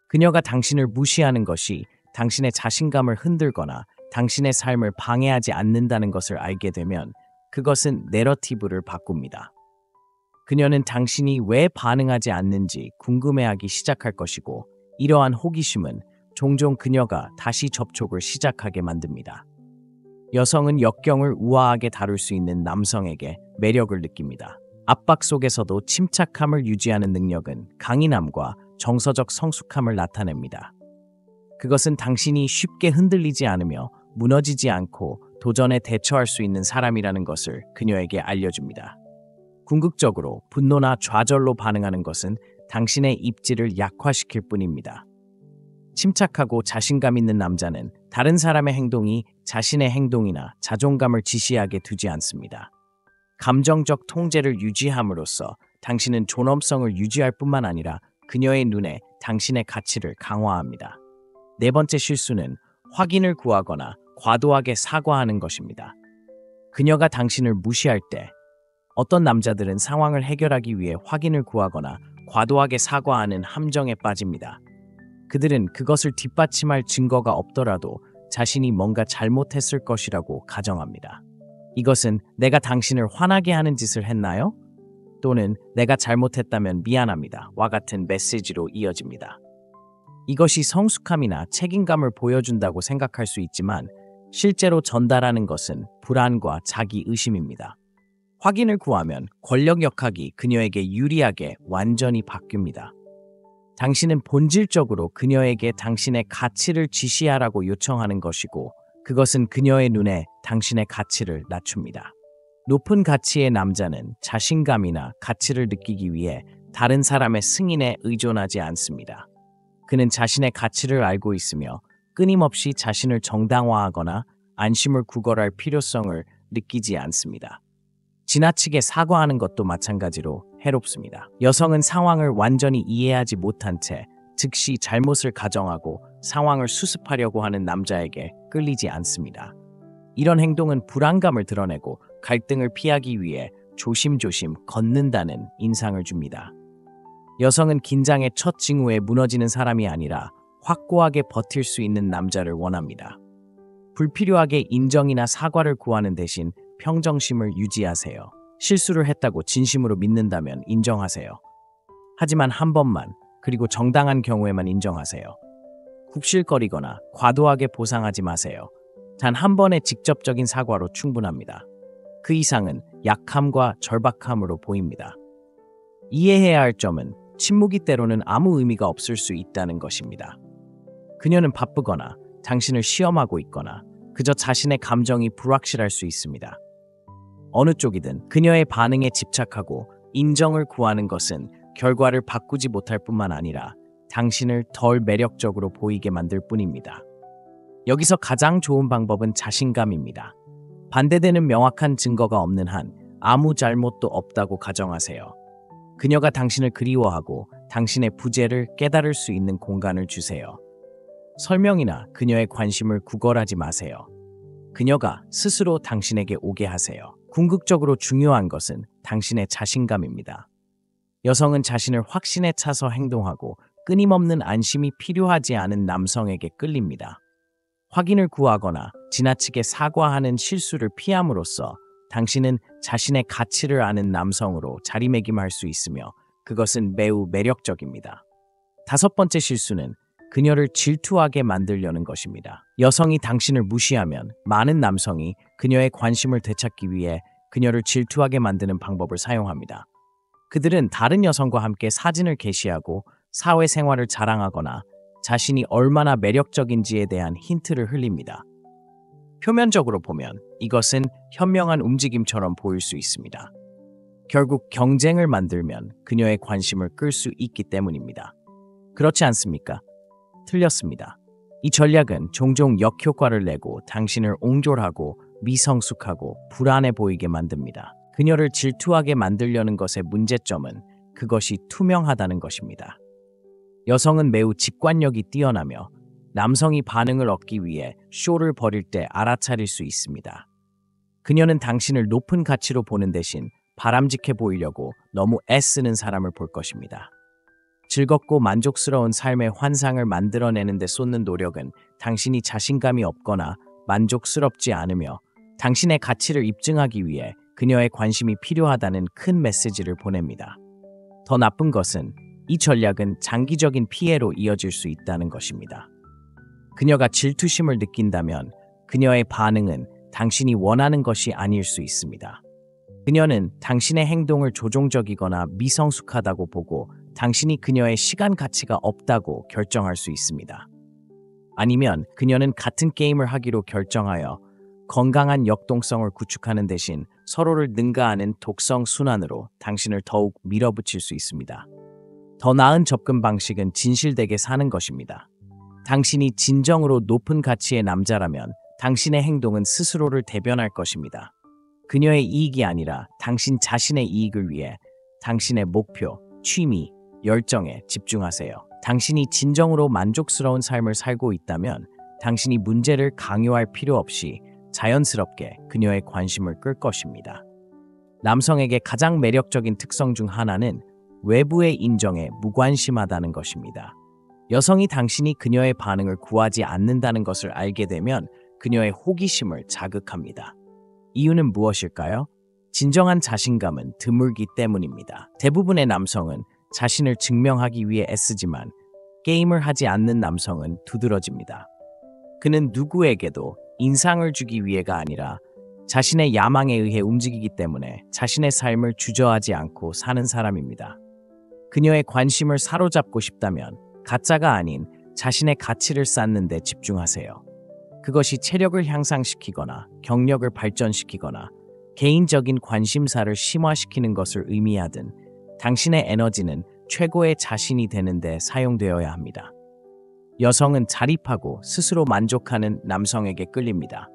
그녀가 당신을 무시하는 것이 당신의 자신감을 흔들거나 당신의 삶을 방해하지 않는다는 것을 알게 되면 그것은 내러티브를 바꿉니다. 그녀는 당신이 왜 반응하지 않는지 궁금해하기 시작할 것이고 이러한 호기심은 종종 그녀가 다시 접촉을 시작하게 만듭니다. 여성은 역경을 우아하게 다룰 수 있는 남성에게 매력을 느낍니다. 압박 속에서도 침착함을 유지하는 능력은 강인함과 정서적 성숙함을 나타냅니다. 그것은 당신이 쉽게 흔들리지 않으며 무너지지 않고 도전에 대처할 수 있는 사람이라는 것을 그녀에게 알려줍니다. 궁극적으로 분노나 좌절로 반응하는 것은 당신의 입지를 약화시킬 뿐입니다. 침착하고 자신감 있는 남자는 다른 사람의 행동이 자신의 행동이나 자존감을 지시하게 두지 않습니다. 감정적 통제를 유지함으로써 당신은 존엄성을 유지할 뿐만 아니라 그녀의 눈에 당신의 가치를 강화합니다. 네 번째 실수는 확인을 구하거나 과도하게 사과하는 것입니다. 그녀가 당신을 무시할 때 어떤 남자들은 상황을 해결하기 위해 확인을 구하거나 과도하게 사과하는 함정에 빠집니다. 그들은 그것을 뒷받침할 증거가 없더라도 자신이 뭔가 잘못했을 것이라고 가정합니다. 이것은 내가 당신을 화나게 하는 짓을 했나요? 또는 내가 잘못했다면 미안합니다. 와 같은 메시지로 이어집니다. 이것이 성숙함이나 책임감을 보여준다고 생각할 수 있지만 실제로 전달하는 것은 불안과 자기 의심입니다. 확인을 구하면 권력 역학이 그녀에게 유리하게 완전히 바뀝니다. 당신은 본질적으로 그녀에게 당신의 가치를 지시하라고 요청하는 것이고 그것은 그녀의 눈에 당신의 가치를 낮춥니다. 높은 가치의 남자는 자신감이나 가치를 느끼기 위해 다른 사람의 승인에 의존하지 않습니다. 그는 자신의 가치를 알고 있으며 끊임없이 자신을 정당화하거나 안심을 구걸할 필요성을 느끼지 않습니다. 지나치게 사과하는 것도 마찬가지로 해롭습니다. 여성은 상황을 완전히 이해하지 못한 채 즉시 잘못을 가정하고 상황을 수습하려고 하는 남자에게 끌리지 않습니다. 이런 행동은 불안감을 드러내고 갈등을 피하기 위해 조심조심 걷는다는 인상을 줍니다. 여성은 긴장의 첫 징후에 무너지는 사람이 아니라 확고하게 버틸 수 있는 남자를 원합니다. 불필요하게 인정이나 사과를 구하는 대신 평정심을 유지하세요. 실수를 했다고 진심으로 믿는다면 인정하세요. 하지만 한 번만, 그리고 정당한 경우에만 인정하세요. 굽실거리거나 과도하게 보상하지 마세요. 단 한 번의 직접적인 사과로 충분합니다. 그 이상은 약함과 절박함으로 보입니다. 이해해야 할 점은 침묵이 때로는 아무 의미가 없을 수 있다는 것입니다. 그녀는 바쁘거나 당신을 시험하고 있거나 그저 자신의 감정이 불확실할 수 있습니다. 어느 쪽이든 그녀의 반응에 집착하고 인정을 구하는 것은 결과를 바꾸지 못할 뿐만 아니라 당신을 덜 매력적으로 보이게 만들 뿐입니다. 여기서 가장 좋은 방법은 자신감입니다. 반대되는 명확한 증거가 없는 한 아무 잘못도 없다고 가정하세요. 그녀가 당신을 그리워하고 당신의 부재를 깨달을 수 있는 공간을 주세요. 설명이나 그녀의 관심을 구걸하지 마세요. 그녀가 스스로 당신에게 오게 하세요. 궁극적으로 중요한 것은 당신의 자신감입니다. 여성은 자신을 확신에 차서 행동하고 끊임없는 안심이 필요하지 않은 남성에게 끌립니다. 확인을 구하거나 지나치게 사과하는 실수를 피함으로써 당신은 자신의 가치를 아는 남성으로 자리매김할 수 있으며 그것은 매우 매력적입니다. 다섯 번째 실수는 그녀를 질투하게 만들려는 것입니다. 여성이 당신을 무시하면 많은 남성이 그녀의 관심을 되찾기 위해 그녀를 질투하게 만드는 방법을 사용합니다. 그들은 다른 여성과 함께 사진을 게시하고 사회생활을 자랑하거나 자신이 얼마나 매력적인지에 대한 힌트를 흘립니다. 표면적으로 보면 이것은 현명한 움직임처럼 보일 수 있습니다. 결국 경쟁을 만들면 그녀의 관심을 끌 수 있기 때문입니다. 그렇지 않습니까? 틀렸습니다. 이 전략은 종종 역효과를 내고 당신을 옹졸하고 미성숙하고 불안해 보이게 만듭니다. 그녀를 질투하게 만들려는 것의 문제점은 그것이 투명하다는 것입니다. 여성은 매우 직관력이 뛰어나며 남성이 반응을 얻기 위해 쇼를 벌일 때 알아차릴 수 있습니다. 그녀는 당신을 높은 가치로 보는 대신 바람직해 보이려고 너무 애쓰는 사람을 볼 것입니다. 즐겁고 만족스러운 삶의 환상을 만들어내는 데 쏟는 노력은 당신이 자신감이 없거나 만족스럽지 않으며 당신의 가치를 입증하기 위해 그녀의 관심이 필요하다는 큰 메시지를 보냅니다. 더 나쁜 것은 이 전략은 장기적인 피해로 이어질 수 있다는 것입니다. 그녀가 질투심을 느낀다면 그녀의 반응은 당신이 원하는 것이 아닐 수 있습니다. 그녀는 당신의 행동을 조종적이거나 미성숙하다고 보고 당신이 그녀의 시간 가치가 없다고 결정할 수 있습니다. 아니면 그녀는 같은 게임을 하기로 결정하여 건강한 역동성을 구축하는 대신 서로를 능가하는 독성 순환으로 당신을 더욱 밀어붙일 수 있습니다. 더 나은 접근 방식은 진실되게 사는 것입니다. 당신이 진정으로 높은 가치의 남자라면 당신의 행동은 스스로를 대변할 것입니다. 그녀의 이익이 아니라 당신 자신의 이익을 위해 당신의 목표, 취미, 열정에 집중하세요. 당신이 진정으로 만족스러운 삶을 살고 있다면 당신이 문제를 강요할 필요 없이 자연스럽게 그녀의 관심을 끌 것입니다. 남성에게 가장 매력적인 특성 중 하나는 외부의 인정에 무관심하다는 것입니다. 여성이 당신이 그녀의 반응을 구하지 않는다는 것을 알게 되면 그녀의 호기심을 자극합니다. 이유는 무엇일까요? 진정한 자신감은 드물기 때문입니다. 대부분의 남성은 자신을 증명하기 위해 애쓰지만 게임을 하지 않는 남성은 두드러집니다. 그는 누구에게도 인상을 주기 위해가 아니라 자신의 야망에 의해 움직이기 때문에 자신의 삶을 주저하지 않고 사는 사람입니다. 그녀의 관심을 사로잡고 싶다면 가짜가 아닌 자신의 가치를 쌓는 데 집중하세요. 그것이 체력을 향상시키거나 경력을 발전시키거나 개인적인 관심사를 심화시키는 것을 의미하든 당신의 에너지는 최고의 자신이 되는 데 사용되어야 합니다. 여성은 자립하고 스스로 만족하는 남성에게 끌립니다.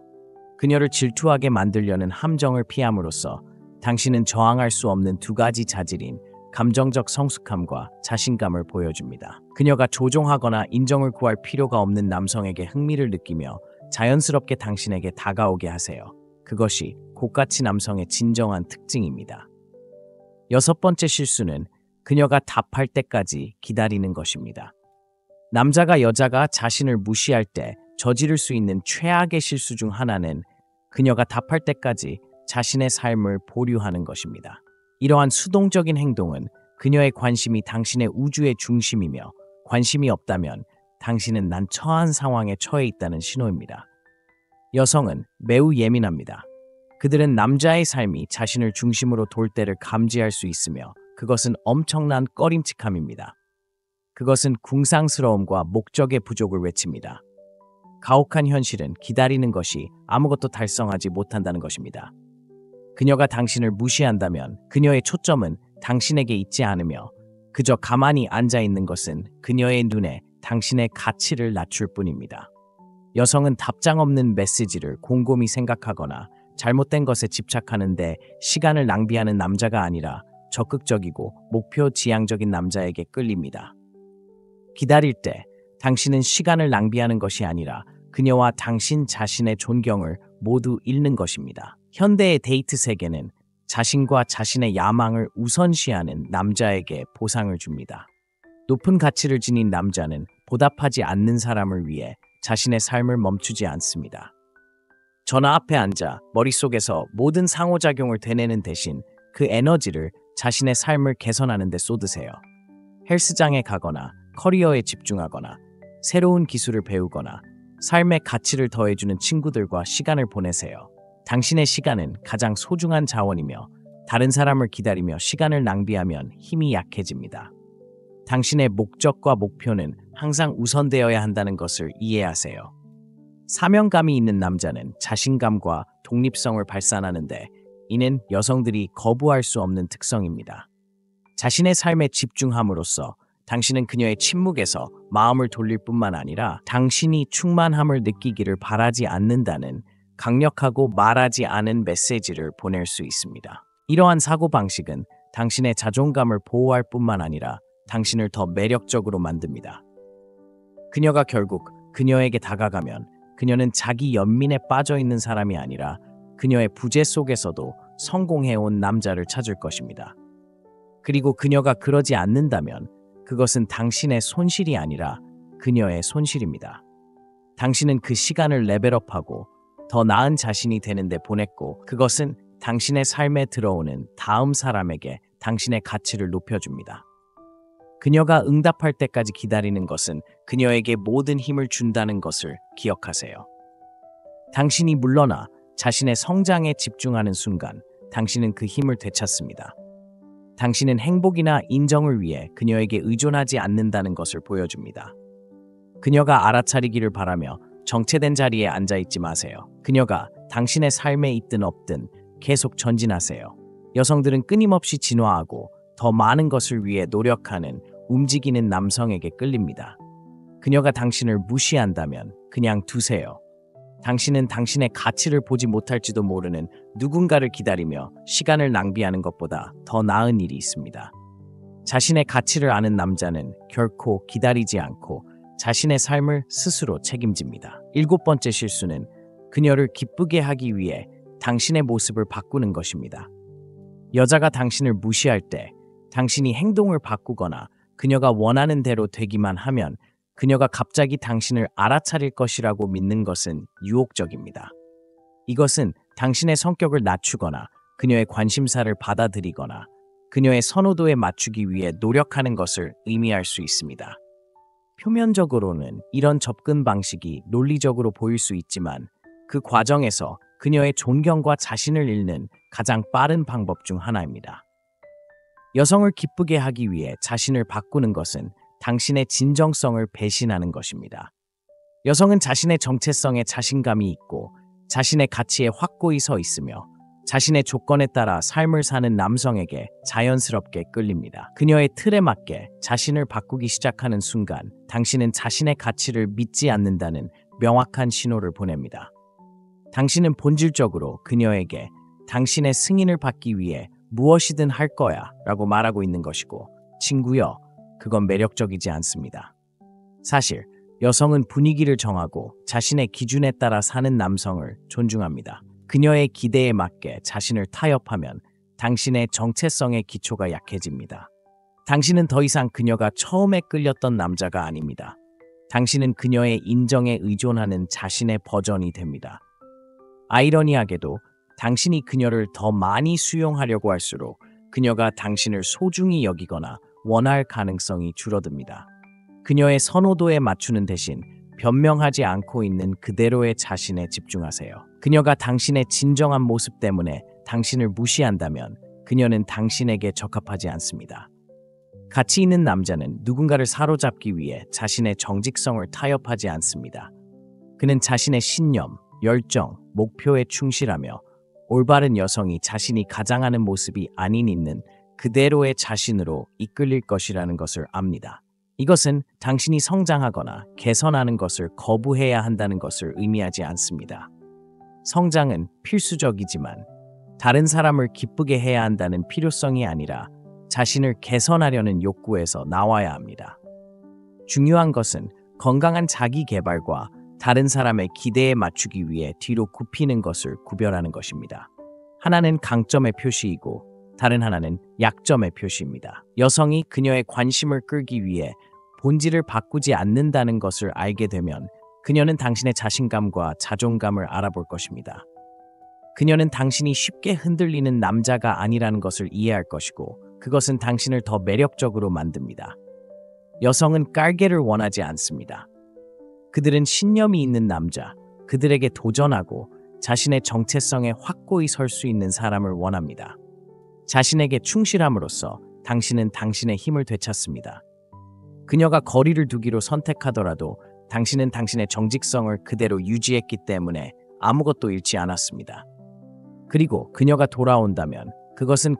그녀를 질투하게 만들려는 함정을 피함으로써 당신은 저항할 수 없는 두 가지 자질인 감정적 성숙함과 자신감을 보여줍니다. 그녀가 조종하거나 인정을 구할 필요가 없는 남성에게 흥미를 느끼며 자연스럽게 당신에게 다가오게 하세요. 그것이 고가치 남성의 진정한 특징입니다. 여섯 번째 실수는 그녀가 답할 때까지 기다리는 것입니다. 남자가 여자가 자신을 무시할 때 저지를 수 있는 최악의 실수 중 하나는 그녀가 답할 때까지 자신의 삶을 보류하는 것입니다. 이러한 수동적인 행동은 그녀의 관심이 당신의 우주의 중심이며 관심이 없다면 당신은 난처한 상황에 처해 있다는 신호입니다. 여성은 매우 예민합니다. 그들은 남자의 삶이 자신을 중심으로 돌 때를 감지할 수 있으며 그것은 엄청난 꺼림칙함입니다. 그것은 궁상스러움과 목적의 부족을 외칩니다. 가혹한 현실은 기다리는 것이 아무것도 달성하지 못한다는 것입니다. 그녀가 당신을 무시한다면 그녀의 초점은 당신에게 있지 않으며 그저 가만히 앉아 있는 것은 그녀의 눈에 당신의 가치를 낮출 뿐입니다. 여성은 답장 없는 메시지를 곰곰이 생각하거나 잘못된 것에 집착하는데 시간을 낭비하는 남자가 아니라 적극적이고 목표 지향적인 남자에게 끌립니다. 기다릴 때 당신은 시간을 낭비하는 것이 아니라 그녀와 당신 자신의 존경을 모두 잃는 것입니다. 현대의 데이트 세계는 자신과 자신의 야망을 우선시하는 남자에게 보상을 줍니다. 높은 가치를 지닌 남자는 보답하지 않는 사람을 위해 자신의 삶을 멈추지 않습니다. 전화 앞에 앉아 머릿속에서 모든 상호작용을 되뇌는 대신 그 에너지를 자신의 삶을 개선하는 데 쏟으세요. 헬스장에 가거나 커리어에 집중하거나 새로운 기술을 배우거나 삶의 가치를 더해주는 친구들과 시간을 보내세요. 당신의 시간은 가장 소중한 자원이며 다른 사람을 기다리며 시간을 낭비하면 힘이 약해집니다. 당신의 목적과 목표는 항상 우선되어야 한다는 것을 이해하세요. 사명감이 있는 남자는 자신감과 독립성을 발산하는데 이는 여성들이 거부할 수 없는 특성입니다. 자신의 삶에 집중함으로써 당신은 그녀의 침묵에서 마음을 돌릴 뿐만 아니라 당신이 충만함을 느끼기를 바라지 않는다는 강력하고 말하지 않은 메시지를 보낼 수 있습니다. 이러한 사고방식은 당신의 자존감을 보호할 뿐만 아니라 당신을 더 매력적으로 만듭니다. 그녀가 결국 그녀에게 다가가면 그녀는 자기 연민에 빠져 있는 사람이 아니라 그녀의 부재 속에서도 성공해온 남자를 찾을 것입니다. 그리고 그녀가 그러지 않는다면 그것은 당신의 손실이 아니라 그녀의 손실입니다. 당신은 그 시간을 레벨업하고 더 나은 자신이 되는데 보냈고 그것은 당신의 삶에 들어오는 다음 사람에게 당신의 가치를 높여줍니다. 그녀가 응답할 때까지 기다리는 것은 그녀에게 모든 힘을 준다는 것을 기억하세요. 당신이 물러나 자신의 성장에 집중하는 순간 당신은 그 힘을 되찾습니다. 당신은 행복이나 인정을 위해 그녀에게 의존하지 않는다는 것을 보여줍니다. 그녀가 알아차리기를 바라며 정체된 자리에 앉아있지 마세요. 그녀가 당신의 삶에 있든 없든 계속 전진하세요. 여성들은 끊임없이 진화하고 더 많은 것을 위해 노력하는 움직이는 남성에게 끌립니다. 그녀가 당신을 무시한다면 그냥 두세요. 당신은 당신의 가치를 보지 못할지도 모르는 누군가를 기다리며 시간을 낭비하는 것보다 더 나은 일이 있습니다. 자신의 가치를 아는 남자는 결코 기다리지 않고 자신의 삶을 스스로 책임집니다. 7번째 실수는 그녀를 기쁘게 하기 위해 당신의 모습을 바꾸는 것입니다. 여자가 당신을 무시할 때 당신이 행동을 바꾸거나 그녀가 원하는 대로 되기만 하면 그녀가 갑자기 당신을 알아차릴 것이라고 믿는 것은 유혹적입니다. 이것은 당신의 성격을 낮추거나 그녀의 관심사를 받아들이거나 그녀의 선호도에 맞추기 위해 노력하는 것을 의미할 수 있습니다. 표면적으로는 이런 접근 방식이 논리적으로 보일 수 있지만 그 과정에서 그녀의 존경과 자신을 잃는 가장 빠른 방법 중 하나입니다. 여성을 기쁘게 하기 위해 자신을 바꾸는 것은 당신의 진정성을 배신하는 것입니다. 여성은 자신의 정체성에 자신감이 있고 자신의 가치에 확고히 서 있으며 자신의 조건에 따라 삶을 사는 남성에게 자연스럽게 끌립니다. 그녀의 틀에 맞게 자신을 바꾸기 시작하는 순간 당신은 자신의 가치를 믿지 않는다는 명확한 신호를 보냅니다. 당신은 본질적으로 그녀에게 당신의 승인을 받기 위해 무엇이든 할 거야 라고 말하고 있는 것이고 친구여, 그건 매력적이지 않습니다. 사실 여성은 분위기를 정하고 자신의 기준에 따라 사는 남성을 존중합니다. 그녀의 기대에 맞게 자신을 타협하면 당신의 정체성의 기초가 약해집니다. 당신은 더 이상 그녀가 처음에 끌렸던 남자가 아닙니다. 당신은 그녀의 인정에 의존하는 자신의 버전이 됩니다. 아이러니하게도 당신이 그녀를 더 많이 수용하려고 할수록 그녀가 당신을 소중히 여기거나 원할 가능성이 줄어듭니다. 그녀의 선호도에 맞추는 대신 변명하지 않고 있는 그대로의 자신에 집중하세요. 그녀가 당신의 진정한 모습 때문에 당신을 무시한다면 그녀는 당신에게 적합하지 않습니다. 가치 있는 남자는 누군가를 사로잡기 위해 자신의 정직성을 타협하지 않습니다. 그는 자신의 신념, 열정, 목표에 충실하며 올바른 여성이 자신이 가장하는 모습이 아닌 있는 그대로의 자신으로 이끌릴 것이라는 것을 압니다. 이것은 당신이 성장하거나 개선하는 것을 거부해야 한다는 것을 의미하지 않습니다. 성장은 필수적이지만 다른 사람을 기쁘게 해야 한다는 필요성이 아니라 자신을 개선하려는 욕구에서 나와야 합니다. 중요한 것은 건강한 자기 개발과 다른 사람의 기대에 맞추기 위해 뒤로 굽히는 것을 구별하는 것입니다. 하나는 강점의 표시이고 다른 하나는 약점의 표시입니다. 여성이 그녀의 관심을 끌기 위해 본질을 바꾸지 않는다는 것을 알게 되면 그녀는 당신의 자신감과 자존감을 알아볼 것입니다. 그녀는 당신이 쉽게 흔들리는 남자가 아니라는 것을 이해할 것이고 그것은 당신을 더 매력적으로 만듭니다. 여성은 깔개를 원하지 않습니다. 그들은 신념이 있는 남자, 그들에게 도전하고 자신의 정체성에 확고히 설 수 있는 사람을 원합니다. 자신에게 충실함으로써 당신은 당신의 힘을 되찾습니다. 그녀가 거리를 두기로 선택하더라도 당신은 당신의 정직성을 그대로 유지했기 때문에 아무것도 잃지 않았습니다. 그리고 그녀가 돌아온다면 그것은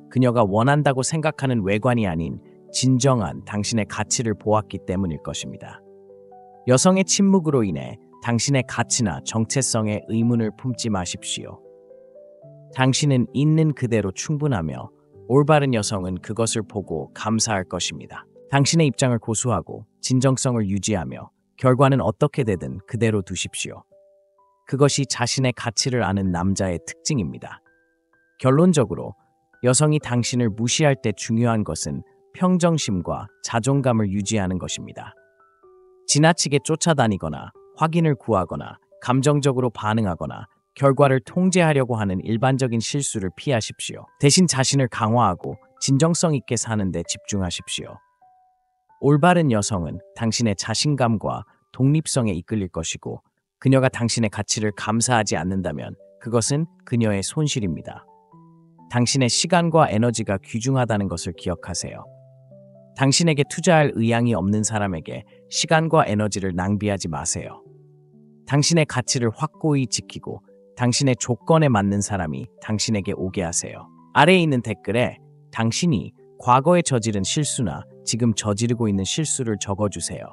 그녀가 원한다고 생각하는 외관이 아닌 진정한 당신의 가치를 보았기 때문일 것입니다. 여성의 침묵으로 인해 당신의 가치나 정체성에 의문을 품지 마십시오. 당신은 있는 그대로 충분하며 올바른 여성은 그것을 보고 감사할 것입니다. 당신의 입장을 고수하고 진정성을 유지하며 결과는 어떻게 되든 그대로 두십시오. 그것이 자신의 가치를 아는 남자의 특징입니다. 결론적으로 여성이 당신을 무시할 때 중요한 것은 평정심과 자존감을 유지하는 것입니다. 지나치게 쫓아다니거나 확인을 구하거나 감정적으로 반응하거나 결과를 통제하려고 하는 일반적인 실수를 피하십시오. 대신 자신을 강화하고 진정성 있게 사는 데 집중하십시오. 올바른 여성은 당신의 자신감과 독립성에 이끌릴 것이고 그녀가 당신의 가치를 감사하지 않는다면 그것은 그녀의 손실입니다. 당신의 시간과 에너지가 귀중하다는 것을 기억하세요. 당신에게 투자할 의향이 없는 사람에게 시간과 에너지를 낭비하지 마세요. 당신의 가치를 확고히 지키고 당신의 조건에 맞는 사람이 당신에게 오게 하세요. 아래에 있는 댓글에 당신이 과거에 저지른 실수나 지금 저지르고 있는 실수를 적어주세요.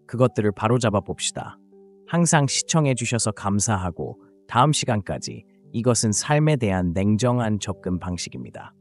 그것들을 바로잡아 봅시다. 항상 시청해 주셔서 감사하고 다음 시간까지 이것은 삶에 대한 냉정한 접근 방식입니다.